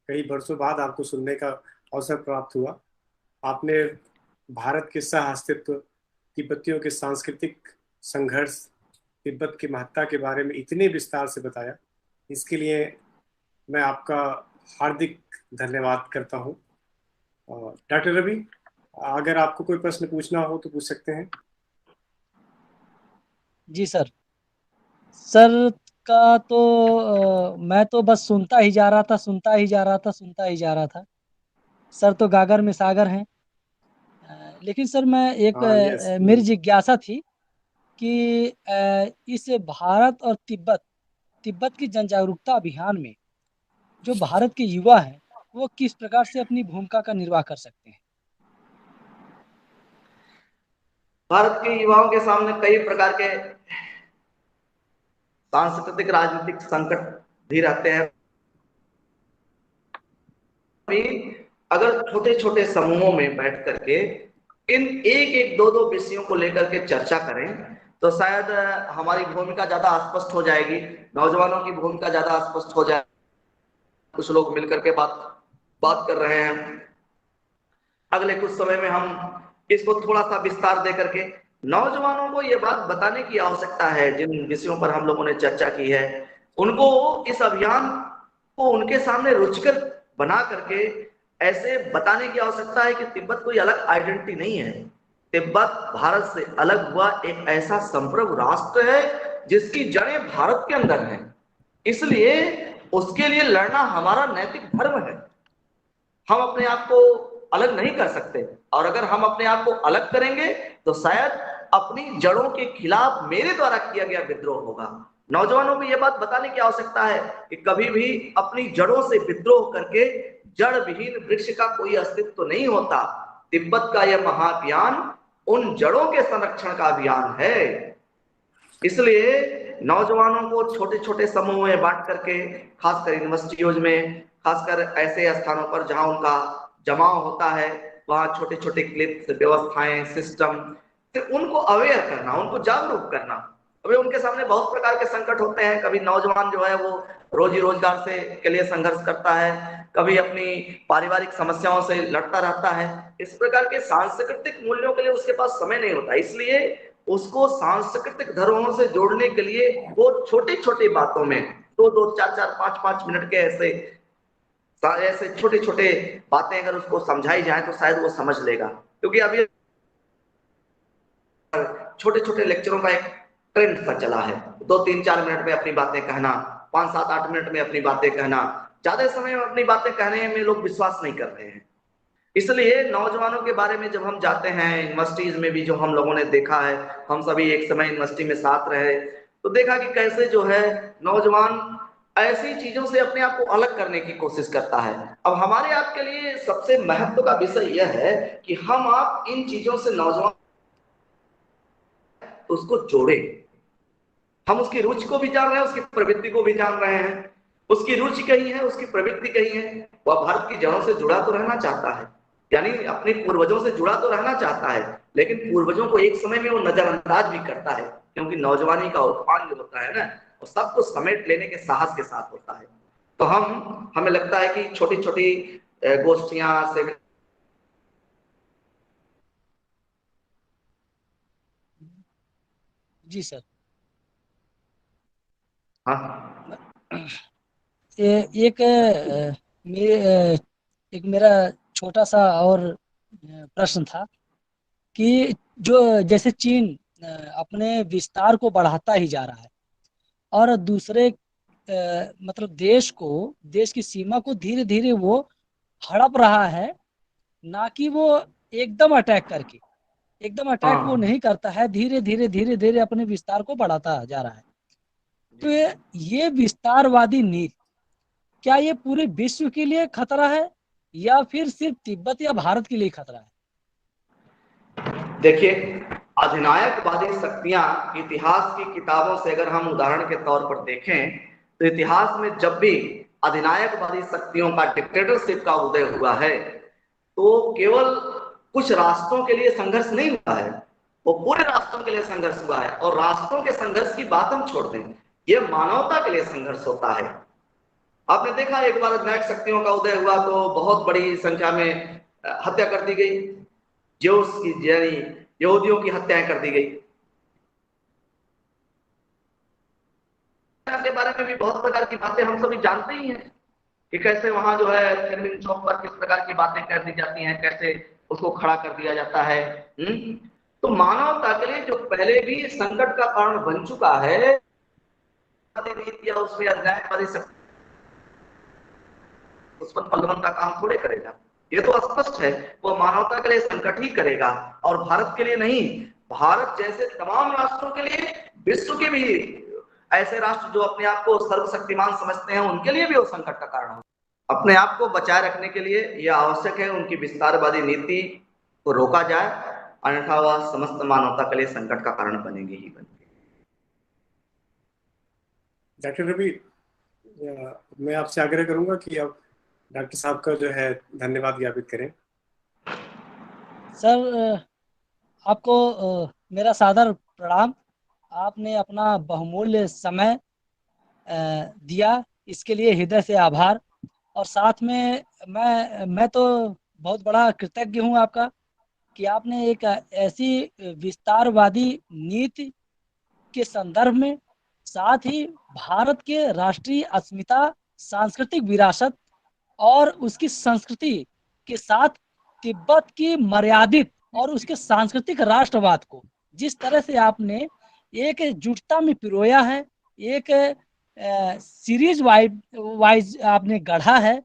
कई वर्षों बाद आपको सुनने का अवसर प्राप्त हुआ। आपने भारत के सह अस्तित्व, तिब्बतियों के सांस्कृतिक संघर्ष, तिब्बत की महत्ता के बारे में इतने विस्तार से बताया, इसके लिए मैं आपका हार्दिक धन्यवाद करता हूं। डॉक्टर रवि, अगर आपको कोई प्रश्न पूछना हो तो पूछ सकते हैं। जी सर का तो मैं तो बस सुनता ही जा रहा था। सर तो गागर में सागर हैं। लेकिन सर मैं एक मेरी जिज्ञासा थी कि इस भारत और तिब्बत की जन जागरूकता अभियान में जो भारत के युवा हैं वो किस प्रकार से अपनी भूमिका का निर्वाह कर सकते हैं? भारत के युवाओं के सामने कई प्रकार के सांस्कृतिक राजनीतिक संकट भी रहते हैं। अगर छोटे छोटे समूहों में बैठ करके इन एक एक दो दो विषयों को लेकर के चर्चा करें तो शायद हमारी भूमिका ज्यादा स्पष्ट हो जाएगी, नौजवानों की भूमिका ज्यादा स्पष्ट हो जाएगी। कुछ लोग मिलकर के बात कर रहे हैं। अगले कुछ समय में हम इसको थोड़ा सा विस्तार दे करके नौजवानों को ये बात बताने की आवश्यकता है। जिन विषयों पर हम लोगों ने चर्चा की है, उनको इस अभियान को उनके सामने रुचिकर बना करके ऐसे बताने की आवश्यकता है कि तिब्बत कोई अलग आइडेंटिटी नहीं है। तिब्बत भारत से अलग हुआ एक ऐसा संप्रभु राष्ट्र है जिसकी जड़ें भारत के अंदर हैं। इसलिए उसके लिए लड़ना हमारा नैतिक धर्म है। हम अपने आप को अलग नहीं कर सकते, और अगर हम अपने आप को अलग करेंगे तो शायद अपनी जड़ों के खिलाफ मेरे द्वारा किया गया विद्रोह होगा। नौजवानों को यह बात बताने की आवश्यकता है कि कभी भी अपनी जड़ों से विद्रोह करके जड़ विहीन वृक्ष का कोई अस्तित्व तो नहीं होता। तिब्बत का यह महाअभियान उन जड़ों के संरक्षण का अभियान है। इसलिए नौजवानों को छोटे छोटे समूह में बांट करके, खासकर यूनिवर्सिटियों में, खासकर ऐसे स्थानों पर जहां उनका जमाव होता है, वहां छोटे छोटे क्लिप्स, व्यवस्थाएं, सिस्टम से उनको अवेयर करना, उनको जागरूक करना। अभी उनके सामने बहुत प्रकार के संकट होते हैं। कभी नौजवान जो है वो रोजी रोजगार से के लिए संघर्ष करता है, कभी अपनी पारिवारिक समस्याओं से लड़ता रहता है। इस प्रकार के सांस्कृतिक मूल्यों के लिए उसके पास समय नहीं होता। इसलिए उसको सांस्कृतिक धरोहरों से जोड़ने के लिए वो छोटी छोटी बातों में 2-2, 4-4, 5-5 मिनट के ऐसे छोटे छोटे बातें अगर उसको समझाई जाए तो शायद वो समझ लेगा। क्योंकि अभी छोटे छोटे लेक्चरों का एक ट्रेंड सा चला है, 2-3-4 मिनट में अपनी बातें कहना, 5-7-8 मिनट में अपनी बातें कहना। ज्यादा समय में अपनी बातें कहने में लोग विश्वास नहीं कर रहे हैं। इसलिए नौजवानों के बारे में जब हम जाते हैं, यूनिवर्सिटीज में भी जो हम लोगों ने देखा है, हम सभी एक समय यूनिवर्सिटी में साथ रहे, तो देखा कि कैसे जो है नौजवान ऐसी चीजों से अपने आप को अलग करने की कोशिश करता है। अब हमारे आपके लिए सबसे महत्व का विषय यह है कि हम आप इन चीजों से नौजवान उसको जोड़े। हम उसकी रुचि को भी जान रहे हैं, उसकी प्रवृत्ति को भी जान रहे हैं। उसकी रुचि कहीं है, उसकी प्रवृत्ति कहीं है। वह भारत की जड़ों से जुड़ा तो रहना चाहता है, यानी अपने पूर्वजों से जुड़ा तो रहना चाहता है, लेकिन पूर्वजों को एक समय में वो नजरअंदाज भी करता है, क्योंकि नौजवानी का उत्थान जो होता है ना, वो सबको समेट लेने के साहस के साथ होता है। तो हमें लगता है कि छोटी छोटी गोष्ठियां से जी सर। हाँ एक एक मेरा छोटा सा और प्रश्न था कि जो जैसे चीन अपने विस्तार को बढ़ाता ही जा रहा है और दूसरे मतलब देश की सीमा को धीरे धीरे वो हड़प रहा है, ना कि वो एकदम अटैक करके, एकदम अटैक वो नहीं करता है, धीरे धीरे धीरे धीरे अपने विस्तार को बढ़ाता जा रहा है। तो ये विस्तारवादी नीति क्या ये पूरे विश्व के लिए खतरा है या फिर सिर्फ तिब्बत या भारत के लिए खतरा है? देखिए, अधिनायकवादी शक्तियां इतिहास की किताबों से अगर हम उदाहरण के तौर पर देखें तो इतिहास में जब भी अधिनायकवादी शक्तियों का डिक्टेटरशिप का उदय हुआ है तो केवल कुछ राष्ट्रों के लिए संघर्ष नहीं हुआ है, वो पूरे राष्ट्रों के लिए संघर्ष हुआ है। और राष्ट्रों के संघर्ष की बात हम छोड़ दें, ये मानवता के लिए संघर्ष होता है। आपने देखा एक बार अधिनायक शक्तियों का उदय हुआ तो बहुत बड़ी संख्या में हत्या कर दी गई, ज्यूस की यानी यहूदियों की हत्याएं कर दी गई। के बारे में भी बहुत प्रकार की बातें हम सभी जानते ही हैं कि कैसे वहां जो है तिरमिन चौक पर किस प्रकार की बातें कर दी जाती हैं, कैसे उसको खड़ा कर दिया जाता है। तो मानवता के लिए जो पहले भी संकट का कारण बन चुका है, उसमें उस पर पलवन का काम थोड़े करेगा, ये तो स्पष्ट है। वो मानवता के लिए संकट ही करेगा, और भारत के लिए नहीं, भारत जैसे तमाम राष्ट्रों के लिए, विश्व के भी ऐसे राष्ट्र जो अपने आप को सर्वशक्तिमान समझते हैं, उनके लिए भी वो संकट का कारण हो। अपने आप को बचाए रखने के लिए यह आवश्यक है उनकी विस्तारवादी नीति को रोका जाए, अन्यथा वह समस्त मानवता के लिए संकट का कारण बनेगी ही बनेगी। डॉक्टर रवि, मैं आपसे आग्रह करूंगा कि आप डॉक्टर साहब का जो है धन्यवाद ज्ञापित करें। सर, आपको मेरा सादर प्रणाम। आपने अपना बहुमूल्य समय दिया, इसके लिए हृदय से आभार। और साथ में मैं तो बहुत बड़ा कृतज्ञ हूँ आपका कि आपने एक ऐसी विस्तारवादी नीति के संदर्भ में, साथ ही भारत के राष्ट्रीय अस्मिता, सांस्कृतिक विरासत और उसकी संस्कृति के साथ तिब्बत की मर्यादित और उसके सांस्कृतिक राष्ट्रवाद को जिस तरह से आपने एक जुटता में पिरोया है, एक सीरीज वाइज आपने गढ़ा है,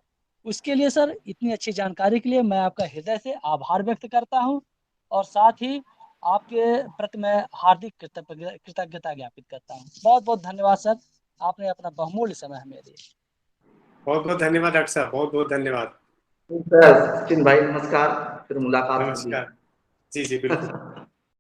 उसके लिए सर इतनी अच्छी जानकारी के लिए मैं आपका हृदय से आभार व्यक्त करता हूं और साथ ही आपके प्रति मैं हार्दिक कृतज्ञता ज्ञापित करता हूं। बहुत बहुत धन्यवाद सर, आपने अपना बहुमूल्य समय हमें दिया। बहुत बहुत धन्यवाद डॉक्टर साहब, बहुत बहुत धन्यवाद सर। सचिन भाई नमस्कार, फिर मुलाकात होगी। नमस्कार। जी जी बिल्कुल।